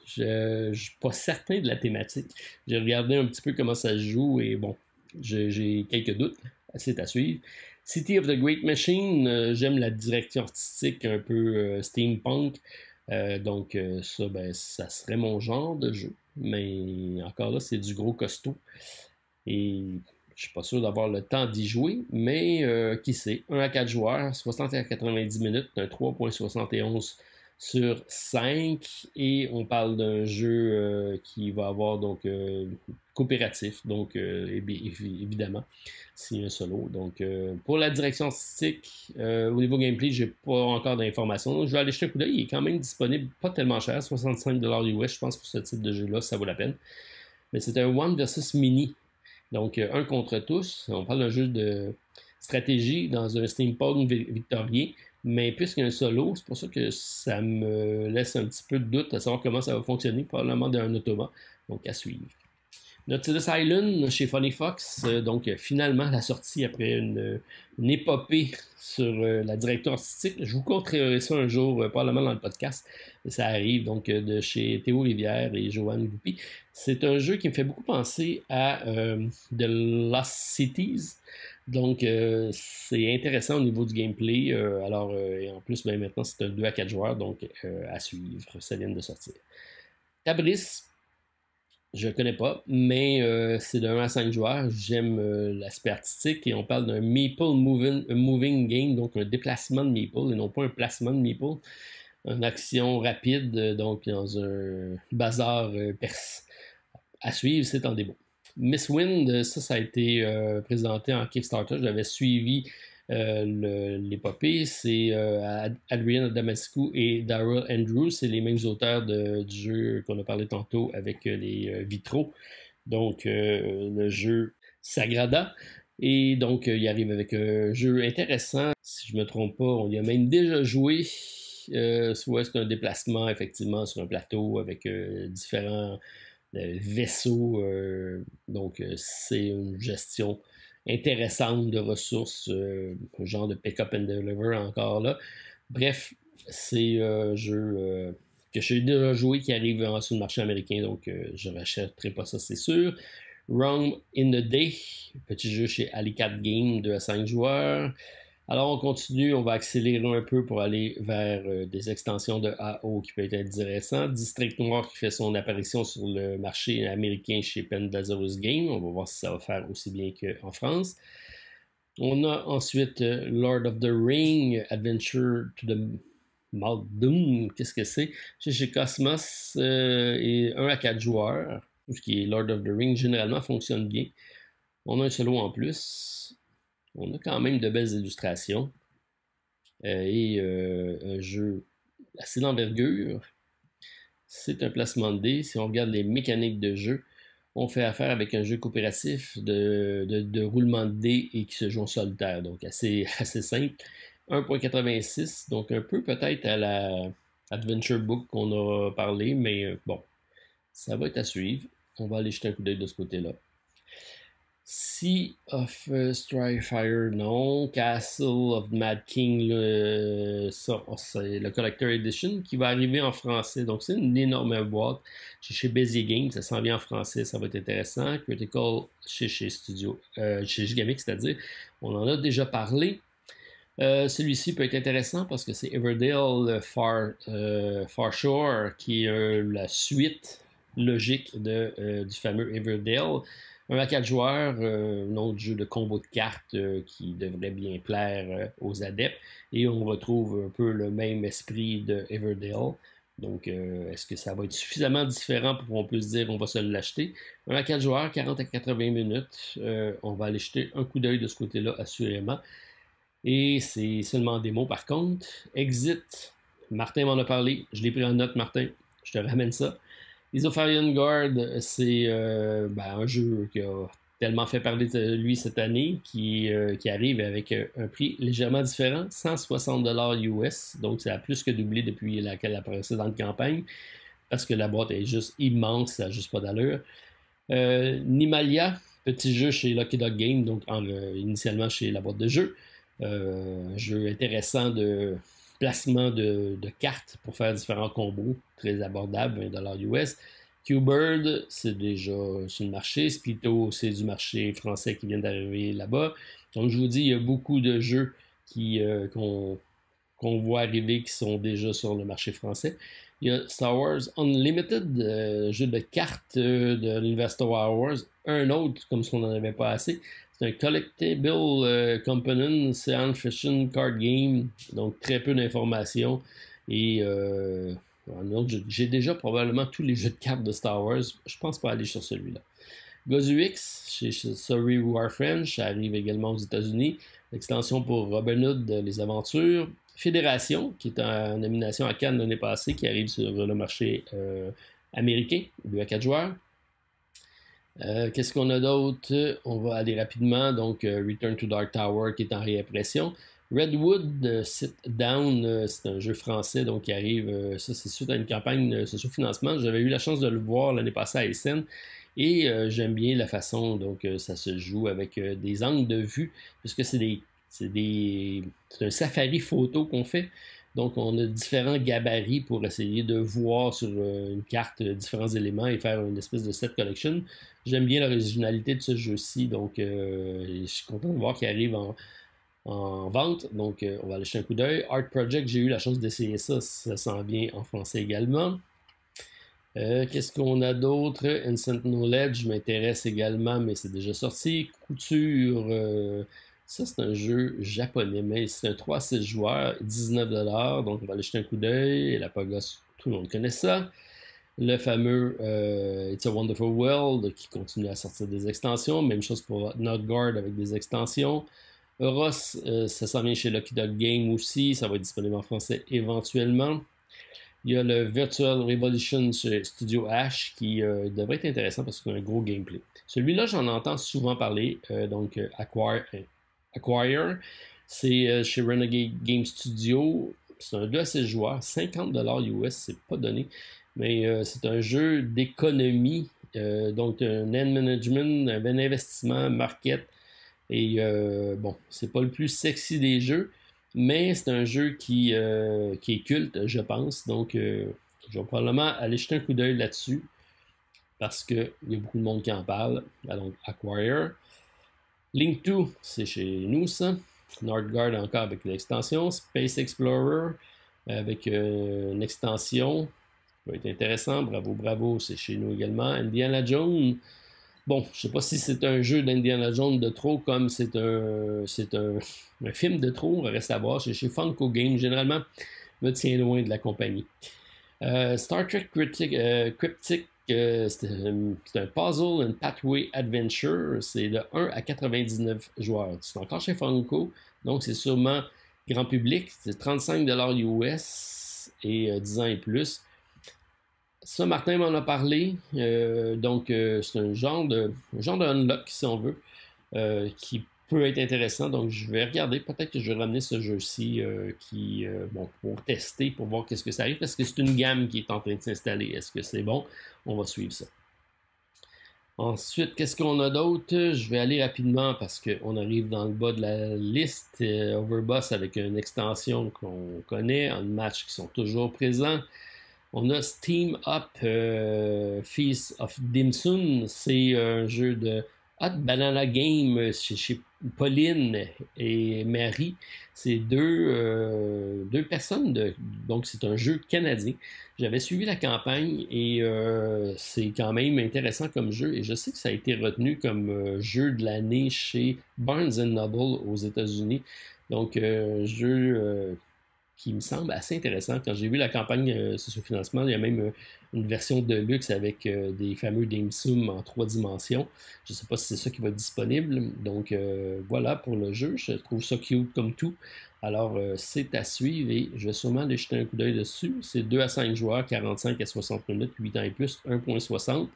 je suis pas certain de la thématique. J'ai regardé un petit peu comment ça se joue et bon, j'ai quelques doutes. C'est à suivre. City of the Great Machine, j'aime la direction artistique un peu steampunk. Donc ça, ben, ça serait mon genre de jeu. Mais encore là, c'est du gros costaud. Et je suis pas sûr d'avoir le temps d'y jouer, mais qui sait. 1 à 4 joueurs, 60 à 90 minutes, un 3.71 sur 5. Et on parle d'un jeu qui va avoir donc coopératif, donc évidemment, c'est un solo. Donc pour la direction artistique, au niveau gameplay, j'ai pas encore d'informations. Je vais aller jeter un coup d'œil, il est quand même disponible, pas tellement cher, 65$ US, je pense pour ce type de jeu-là, ça vaut la peine. Mais c'est un One versus Mini. Donc, un contre tous. On parle d'un jeu de stratégie dans un steampunk victorien, mais puisqu'il y a un solo, c'est pour ça que ça me laisse un petit peu de doute à savoir comment ça va fonctionner, probablement d'un automa. Donc, à suivve. Nautilus Island chez Funny Fox, donc finalement la sortie après une épopée sur la direction artistique. Je vous conterai ça un jour, probablement dans le podcast. Ça arrive donc de chez Théo Rivière et Joanne Goupy. C'est un jeu qui me fait beaucoup penser à The Lost Cities. Donc c'est intéressant au niveau du gameplay. Alors et en plus, ben, maintenant c'est un 2 à 4 joueurs, donc à suivre. Ça vient de sortir. Tabris. Je ne connais pas, mais c'est de 1 à 5 joueurs. J'aime l'aspect artistique et on parle d'un Meeple moving game, donc un déplacement de Meeple et non pas un placement de Meeple. Une action rapide, donc dans un bazar perse. À suivre, c'est en démo. Miss Wind, ça a été présenté en Kickstarter. J'avais suivi l'épopée. C'est Adrian Damascu et Daryl Andrews. C'est les mêmes auteurs du jeu qu'on a parlé tantôt avec les vitraux. Donc, le jeu Sagrada. Et donc, il arrive avec un jeu intéressant. Si je ne me trompe pas, on y a même déjà joué. Soit c'est un déplacement, effectivement, sur un plateau avec différents vaisseaux. Donc, c'est une gestion intéressante de ressources, genre de pick-up and deliver encore là. Bref, c'est un jeu que j'ai déjà joué qui arrive sur le marché américain, donc je ne rachèterai pas ça, c'est sûr. Wrong in the Day, petit jeu chez Alicat Game, 2 à 5 joueurs. Alors on continue, on va accélérer un peu pour aller vers des extensions de AO qui peuvent être intéressantes. District Noir qui fait son apparition sur le marché américain chez Pandazarus Game. On va voir si ça va faire aussi bien qu'en France. On a ensuite Lord of the Ring, Adventure to the Mount Doom, qu'est-ce que c'est? Chez Cosmos et 1 à 4 joueurs. Tout ce qui est Lord of the Ring généralement fonctionne bien. On a un solo en plus. On a quand même de belles illustrations et un jeu assez d'envergure. C'est un placement de dés. Si on regarde les mécaniques de jeu, on fait affaire avec un jeu coopératif de roulement de dés et qui se joue en solitaire, donc assez simple. 1.86, donc un peu peut-être à la Adventure Book qu'on a parlé, mais bon, ça va être à suivre. On va aller jeter un coup d'œil de ce côté-là. Sea of Strifefire, non. Castle of Mad King, ça, c'est le Collector Edition qui va arriver en français. Donc, c'est une énorme boîte. Chez Bézier Games, ça s'en vient en français, ça va être intéressant. Critical chez Studio, chez Gigamic, c'est-à-dire, on en a déjà parlé. Celui-ci peut être intéressant parce que c'est Everdale Far Shore qui est la suite logique du fameux Everdale. 1 à 4 joueurs, un autre jeu de combo de cartes qui devrait bien plaire aux adeptes. Et on retrouve un peu le même esprit de Everdale. Donc, est-ce que ça va être suffisamment différent pour qu'on puisse dire on va se l'acheter? 1 à 4 joueurs, 40 à 80 minutes. On va aller jeter un coup d'œil de ce côté-là, assurément. Et c'est seulement en démo par contre. Exit, Martin m'en a parlé. Je l'ai pris en note, Martin. Je te ramène ça. Isopharian Guard, c'est un jeu qui a tellement fait parler de lui cette année qui arrive avec un prix légèrement différent, 160$ US. Donc, ça a plus que doublé depuis la précédente campagne parce que la boîte est juste immense, ça n'a juste pas d'allure. Nimalia, petit jeu chez Lucky Dog Game, donc initialement chez la boîte de jeu. Un jeu intéressant de placement de cartes pour faire différents combos, très abordable, 20$ US. Q-Bird, c'est déjà sur le marché. Splito, c'est du marché français qui vient d'arriver là-bas. Donc, je vous dis, il y a beaucoup de jeux qu'on voit arriver qui sont déjà sur le marché français. Il y a Star Wars Unlimited, jeu de cartes de l'univers Star Wars. Un autre, comme si on n'en avait pas assez. C'est un collectible component science fiction card game. Donc, très peu d'informations. Et j'ai déjà probablement tous les jeux de cartes de Star Wars. Je pense pas aller sur celui-là. GozuX, chez Sorry We Are French, ça arrive également aux États-Unis. L'extension pour Robin Hood, les aventures. Fédération, qui est en nomination à Cannes l'année passée, qui arrive sur le marché américain, 2 à 4 joueurs. Qu'est-ce qu'on a d'autre? On va aller rapidement. Donc, Return to Dark Tower, qui est en réimpression. Redwood Sit Down, c'est un jeu français donc qui arrive, ça c'est suite à une campagne socio-financement. J'avais eu la chance de le voir l'année passée à Essen et j'aime bien la façon donc ça se joue avec des angles de vue puisque c'est un safari photo qu'on fait. Donc on a différents gabarits pour essayer de voir sur une carte différents éléments et faire une espèce de set collection. J'aime bien l'originalité de ce jeu-ci, donc je suis content de voir qu'il arrive en vente. Donc, on va aller jeter un coup d'œil. Art Project, j'ai eu la chance d'essayer ça. Ça sent bien en français également. Qu'est-ce qu'on a d'autre? Instant Knowledge m'intéresse également, mais c'est déjà sorti. Couture, ça c'est un jeu japonais, mais c'est un 3 à 6 joueurs, 19$. Donc, on va aller jeter un coup d'œil. Et la Pagos, tout le monde connaît ça. Le fameux It's a Wonderful World qui continue à sortir des extensions. Même chose pour Northgard avec des extensions. Euros, ça s'en vient chez Lucky Dog Game aussi. Ça va être disponible en français éventuellement. Il y a le Virtual Revolution chez Studio H qui devrait être intéressant parce qu'il a un gros gameplay. Celui-là, j'en entends souvent parler. Donc, Acquire. C'est chez Renegade Game Studio. C'est un 2 à 6 joueurs. 50$ US, c'est pas donné. Mais c'est un jeu d'économie. Donc, un end management, un investissement, market. Et bon, c'est pas le plus sexy des jeux, mais c'est un jeu qui est culte, je pense. Donc, je vais probablement aller jeter un coup d'œil là-dessus parce qu'il y a beaucoup de monde qui en parle. Donc, Acquire. Link 2, c'est chez nous ça. Northgard encore avec l'extension. Space Explorer avec une extension. Ça va être intéressant. Bravo, bravo, c'est chez nous également. Indiana Jones. Bon, je sais pas si c'est un jeu d'Indiana Jones de trop comme c'est un film de trop, on reste à voir. Chez Funko Games, généralement, me tient loin de la compagnie. Star Trek Cryptic, c'est un puzzle, une pathway adventure. C'est de 1 à 99 joueurs. C'est encore chez Funko, donc c'est sûrement grand public. C'est 35$ US et 10 ans et plus. Ça, Martin m'en a parlé. Donc, c'est un genre de unlock, si on veut, qui peut être intéressant. Donc, je vais regarder. Peut-être que je vais ramener ce jeu-ci bon, pour tester, pour voir qu'est-ce que ça arrive, parce que c'est une gamme qui est en train de s'installer. Est-ce que c'est bon? On va suivre ça. Ensuite, qu'est-ce qu'on a d'autre? Je vais aller rapidement parce qu'on arrive dans le bas de la liste. Overboss avec une extension qu'on connaît, un match qui sont toujours présents. On a Steam Up Feast of Dim Sum. C'est un jeu de Hot Banana Game chez Pauline et Marie. C'est deux personnes. Donc, c'est un jeu canadien. J'avais suivi la campagne et c'est quand même intéressant comme jeu. Et je sais que ça a été retenu comme jeu de l'année chez Barnes Noble aux États-Unis. Donc, jeu qui me semble assez intéressant. Quand j'ai vu la campagne socio-financement, il y a même une version de luxe avec des fameux dim sum en 3 dimensions. Je ne sais pas si c'est ça qui va être disponible. Donc voilà pour le jeu. Je trouve ça cute comme tout. Alors c'est à suivre et je vais sûrement aller jeter un coup d'œil dessus. C'est 2 à 5 joueurs, 45 à 60 minutes, 8 ans et plus, 1.60.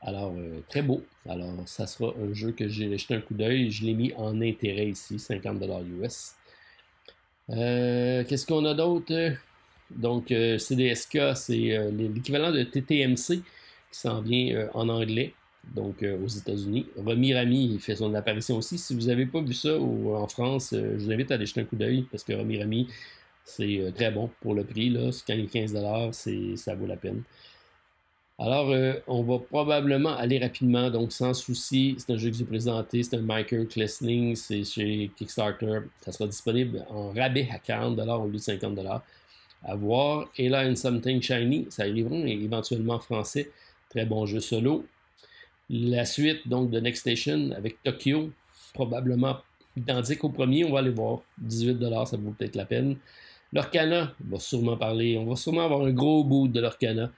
Alors, très beau. Alors, ça sera un jeu que j'ai jeté un coup d'œil. Je l'ai mis en intérêt ici, 50$ US. Qu'est-ce qu'on a d'autre? Donc, CDSK, c'est l'équivalent de TTMC qui s'en vient en anglais. donc aux États-Unis. Romy Rami fait son apparition aussi. Si vous n'avez pas vu ça en France, je vous invite à aller jeter un coup d'œil parce que Romy Rami, c'est très bon pour le prix. Là. Quand il est 15$, ça vaut la peine. Alors, on va probablement aller rapidement, donc sans souci. C'est un jeu que j'ai présenté, c'est un Michael Klesling, c'est chez Kickstarter. Ça sera disponible en rabais à 40$ au lieu de 50$. À voir. Et là, In Something Shiny, ça arrivera éventuellement en français. Très bon jeu solo. La suite, donc, de Next Station avec Tokyo, probablement identique au premier, on va aller voir. 18$, ça vaut peut-être la peine. L'Orcana, on va sûrement parler, on va sûrement avoir un gros bout de l'Orcana.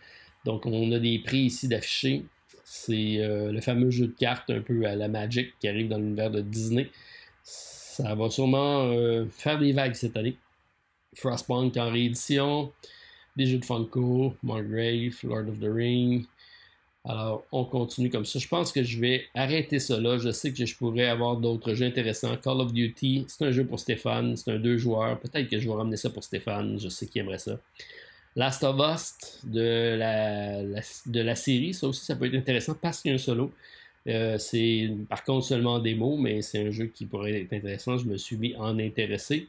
Donc, on a des prix ici d'affichés. C'est le fameux jeu de cartes un peu à la Magic qui arrive dans l'univers de Disney. Ça va sûrement faire des vagues cette année. Frostpunk en réédition, des jeux de Funko, Margrave, Lord of the Ring. Alors, on continue comme ça. Je pense que je vais arrêter ça là. Je sais que je pourrais avoir d'autres jeux intéressants. Call of Duty, c'est un jeu pour Stéphane. C'est un 2 joueurs. Peut-être que je vais ramener ça pour Stéphane. Je sais qu'il aimerait ça. Last of Us de la série, ça aussi, ça peut être intéressant parce qu'il y a un solo. C'est par contre seulement en démo, mais c'est un jeu qui pourrait être intéressant. Je me suis mis à en intéresser.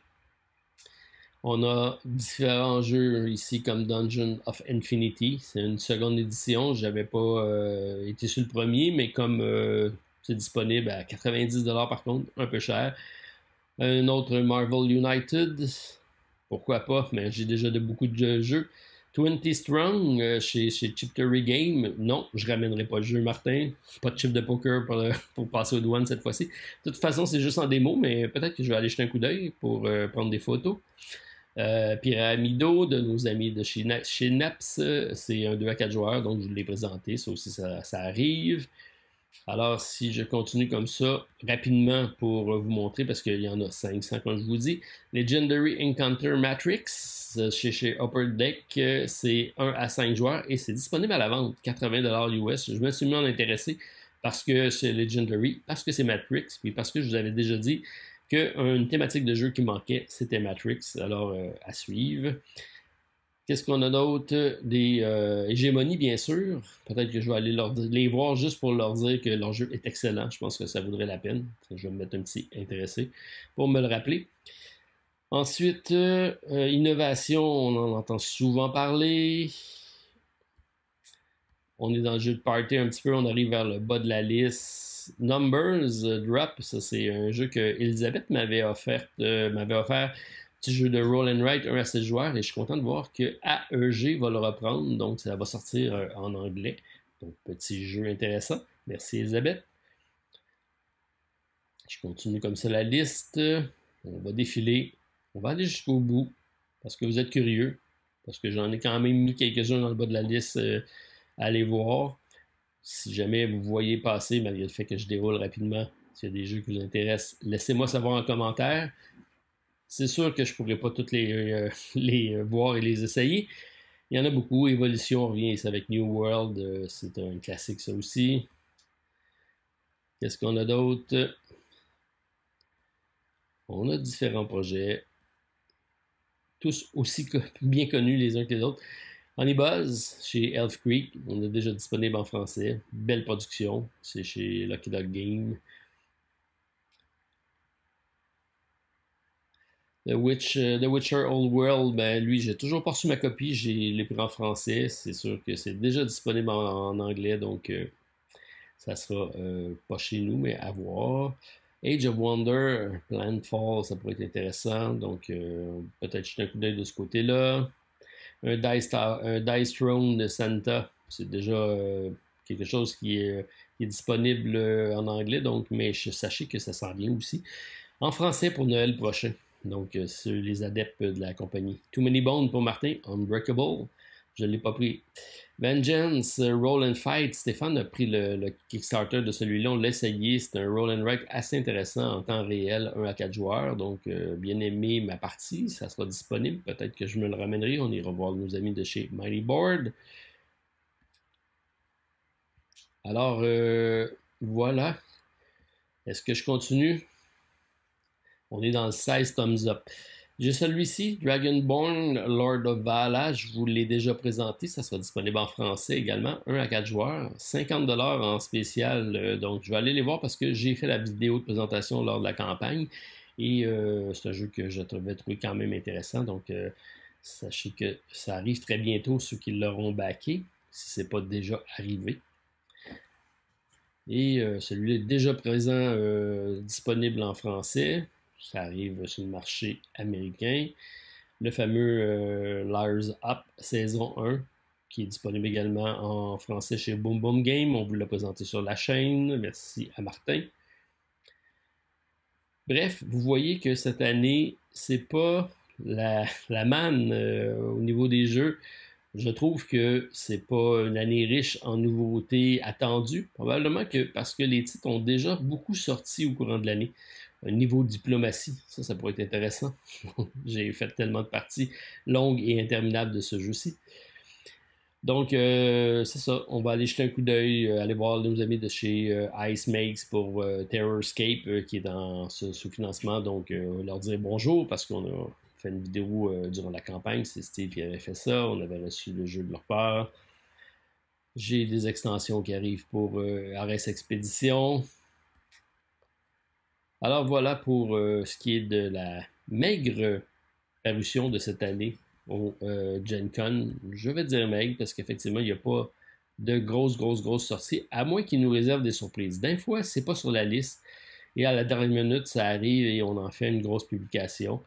On a différents jeux ici comme Dungeon of Infinity. C'est une seconde édition. Je n'avais pas été sur le premier, mais comme c'est disponible à 90$ par contre, un peu cher. Un autre Marvel United. Pourquoi pas, mais j'ai déjà beaucoup de jeux. 20 Strong chez Chip Theory Game. Non, je ramènerai pas le jeu, Martin. Pas de chip de poker pour passer aux douanes cette fois-ci. De toute façon, c'est juste en démo, mais peut-être que je vais aller jeter un coup d'œil pour prendre des photos. Pyramido de nos amis de chez Naps, c'est un 2 à 4 joueurs, donc je l'ai présenté, ça aussi ça arrive. Alors si je continue comme ça rapidement pour vous montrer, parce qu'il y en a 500 comme je vous dis, Legendary Encounter Matrix chez Upper Deck, c'est 1 à 5 joueurs et c'est disponible à la vente, 80$ US. Je me suis mis en intéressé parce que c'est Legendary, parce que c'est Matrix, puis parce que je vous avais déjà dit qu'une thématique de jeu qui manquait, c'était Matrix. Alors, à suivre. Qu'est-ce qu'on a d'autre? Des hégémonies, bien sûr. Peut-être que je vais aller les voir juste pour leur dire que leur jeu est excellent. Je pense que ça vaudrait la peine. Je vais me mettre un petit intéressé pour me le rappeler. Ensuite, innovation, on en entend souvent parler. On est dans le jeu de party un petit peu, on arrive vers le bas de la liste. Numbers Drop, ça c'est un jeu que Elisabeth m'avait offert, petit jeu de roll and write 1 à 7 joueurs, et je suis content de voir que AEG va le reprendre, donc ça va sortir en anglais. Donc petit jeu intéressant. Merci Elisabeth. Je continue comme ça la liste. On va défiler. On va aller jusqu'au bout parce que vous êtes curieux. Parce que j'en ai quand même mis quelques-uns dans le bas de la liste à aller voir. Si jamais vous voyez passer, malgré le fait que je déroule rapidement, s'il y a des jeux qui vous intéressent, laissez-moi savoir en commentaire. C'est sûr que je ne pourrai pas toutes les voir et les essayer. Il y en a beaucoup. Evolution, on revient ici avec New World. C'est un classique, ça aussi. Qu'est-ce qu'on a d'autre? On a différents projets. Tous aussi bien connus les uns que les autres. Honeybuzz, chez Elf Creek, on est déjà disponible en français. Belle production, c'est chez Lucky Dog Game. The Witcher Old World, ben lui, j'ai toujours pas reçu ma copie, j'ai l'ai pris en français. C'est sûr que c'est déjà disponible en anglais, donc ça sera pas chez nous, mais à voir. Age of Wonder, Planfall, ça pourrait être intéressant, donc peut-être jeter un coup d'œil de ce côté-là. Un Dice Throne de Santa, c'est déjà quelque chose qui est disponible en anglais, donc, mais sachez que ça s'en vient aussi en français pour Noël prochain. Donc, sur les adeptes de la compagnie. Too Many Bones pour Martin, Unbreakable, je ne l'ai pas pris. Vengeance, Roll and Fight, Stéphane a pris le Kickstarter de celui-là, on l'a essayé, c'est un Roll and Write assez intéressant en temps réel, 1 à 4 joueurs, donc bien aimé ma partie, ça sera disponible, peut-être que je me le ramènerai, on ira voir nos amis de chez Mighty Board. Alors, voilà. Est-ce que je continue? On est dans le 16 thumbs up. J'ai celui-ci, Dragonborn Lord of Valhalla, je vous l'ai déjà présenté, ça sera disponible en français également, 1 à 4 joueurs, 50$ en spécial, donc je vais aller les voir parce que j'ai fait la vidéo de présentation lors de la campagne, et c'est un jeu que je trouvais quand même intéressant, donc sachez que ça arrive très bientôt, ceux qui l'auront backé, si ce n'est pas déjà arrivé. Et celui-là est déjà présent, disponible en français. Ça arrive sur le marché américain. Le fameux Liar's Up saison 1, qui est disponible également en français chez Boom Boom Game. On vous l'a présenté sur la chaîne. Merci à Martin. Bref, vous voyez que cette année, c'est pas la manne au niveau des jeux. Je trouve que c'est pas une année riche en nouveautés attendues. Probablement que parce que les titres ont déjà beaucoup sorti au courant de l'année. Un niveau diplomatie, ça pourrait être intéressant. J'ai fait tellement de parties longues et interminables de ce jeu-ci. Donc, c'est ça. On va aller jeter un coup d'œil, aller voir nos amis de chez Ice Makes pour Terrorscape qui est dans ce sous-financement. Donc, leur dire bonjour parce qu'on a fait une vidéo durant la campagne. C'est Steve qui avait fait ça. On avait reçu le jeu de leur part. J'ai des extensions qui arrivent pour Ares Expedition. Alors voilà pour ce qui est de la maigre parution de cette année au Gen Con. Je vais dire maigre parce qu'effectivement, il n'y a pas de grosses sorties, à moins qu'ils nous réservent des surprises. D'un fois, c'est pas sur la liste et à la dernière minute, ça arrive et on en fait une grosse publication.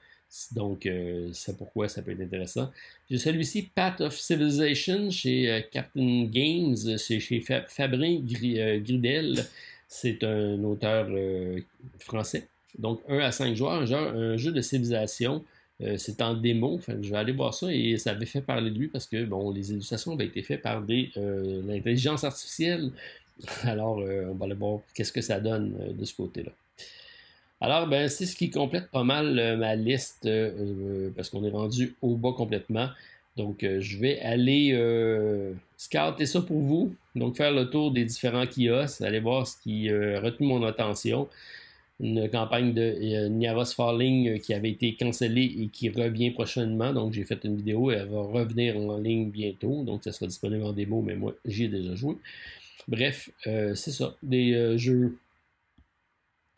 Donc, c'est pourquoi ça peut être intéressant. J'ai celui-ci, Path of Civilization, chez Captain Games, c'est chez Fabien Gridel. C'est un auteur français. Donc, 1 à 5 joueurs, un jeu de civilisation. C'est en démo. Enfin, je vais aller voir ça et ça avait fait parler de lui parce que bon, les illustrations avaient été faites par l'intelligence artificielle. Alors, on va aller voir qu'est-ce que ça donne de ce côté-là. Alors, ben, c'est ce qui complète pas mal ma liste parce qu'on est rendu au bas complètement. Donc, je vais aller scouter ça pour vous. Donc, faire le tour des différents kiosques, aller voir ce qui a retenu mon attention. Une campagne de Niaros Falling qui avait été cancellée et qui revient prochainement. Donc, j'ai fait une vidéo et elle va revenir en ligne bientôt. Donc, ça sera disponible en démo, mais moi, j'y ai déjà joué. Bref, c'est ça. Des jeux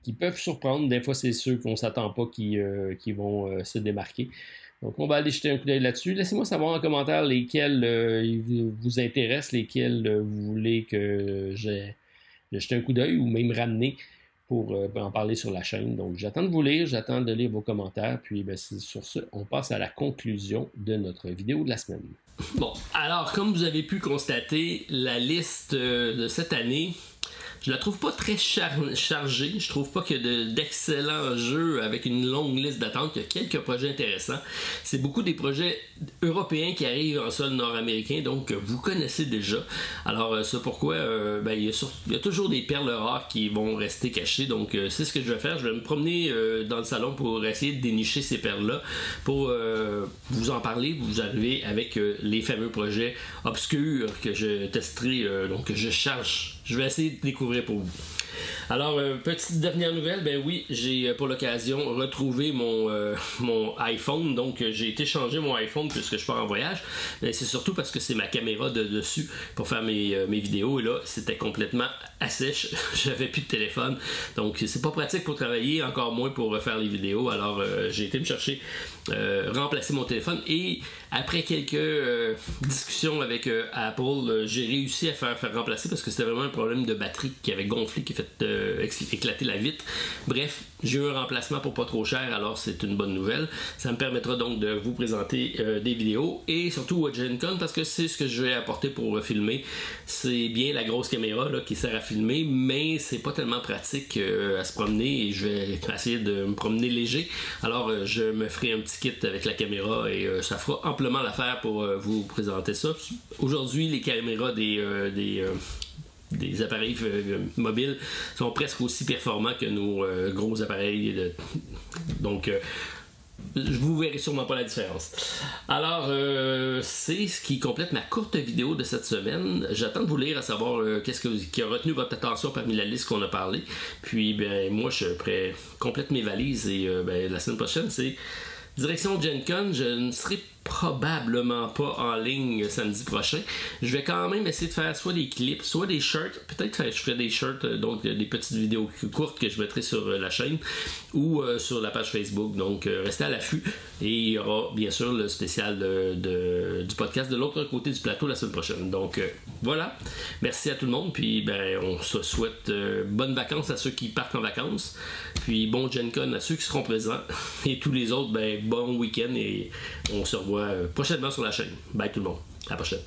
qui peuvent surprendre. Des fois, c'est ceux qu'on ne s'attend pas qui vont se démarquer. Donc, on va aller jeter un coup d'œil là-dessus. Laissez-moi savoir en commentaire lesquels vous intéressent, lesquels vous voulez que je jette un coup d'œil ou même ramener pour en parler sur la chaîne. Donc, j'attends de vous lire, j'attends de lire vos commentaires. Puis, ben, sur ce, on passe à la conclusion de notre vidéo de la semaine. Bon, alors, comme vous avez pu constater, la liste de cette année, je la trouve pas très chargée. Je trouve pas qu'il y a d'excellents jeux avec une longue liste d'attente. Il y a quelques projets intéressants. C'est beaucoup des projets européens qui arrivent en sol nord-américain, donc vous connaissez déjà. Alors, c'est pourquoi il y a toujours des perles rares qui vont rester cachées. Donc, c'est ce que je vais faire. Je vais me promener dans le salon pour essayer de dénicher ces perles-là, pour vous en parler, vous arriver avec les fameux projets obscurs que je testerai, donc que je charge. Je vais essayer de découvrir pour vous. Alors, petite dernière nouvelle, ben oui, j'ai pour l'occasion retrouvé mon iPhone, donc j'ai été changer mon iPhone puisque je pars en voyage, mais c'est surtout parce que c'est ma caméra de dessus pour faire mes vidéos, et là, c'était complètement à sèche, j'avais plus de téléphone, donc c'est pas pratique pour travailler, encore moins pour faire les vidéos, alors j'ai été me chercher remplacer mon téléphone, et après quelques discussions avec Apple, j'ai réussi à faire remplacer parce que c'était vraiment un problème de batterie qui avait gonflé, qui a fait éclater la vitre. Bref, j'ai eu un remplacement pour pas trop cher, alors c'est une bonne nouvelle. Ça me permettra donc de vous présenter des vidéos et surtout à Gen Con parce que c'est ce que je vais apporter pour filmer. C'est bien la grosse caméra là, qui sert à filmer, mais c'est pas tellement pratique à se promener et je vais essayer de me promener léger. Alors je me ferai un petit kit avec la caméra et ça fera amplement l'affaire pour vous présenter ça. Aujourd'hui, les caméras des appareils mobiles sont presque aussi performants que nos gros appareils. Donc, vous verrez sûrement pas la différence. Alors, c'est ce qui complète ma courte vidéo de cette semaine. J'attends de vous lire à savoir qu'est-ce qui a retenu votre attention parmi la liste qu'on a parlé. Puis, ben, moi, je suis prêt, complète mes valises et la semaine prochaine, c'est Direction Gen Con, je ne serai probablement pas en ligne samedi prochain. Je vais quand même essayer de faire soit des clips, soit des shirts. Peut-être que je ferai des shirts, donc des petites vidéos courtes que je mettrai sur la chaîne ou sur la page Facebook. Donc restez à l'affût. Et il y aura bien sûr le spécial du podcast de l'autre côté du plateau la semaine prochaine. Donc voilà. Merci à tout le monde. Puis on se souhaite bonnes vacances à ceux qui partent en vacances. Puis bon Gen Con à ceux qui seront présents. Et tous les autres, bon week-end et on se revoit prochainement sur la chaîne. Bye tout le monde. À la prochaine.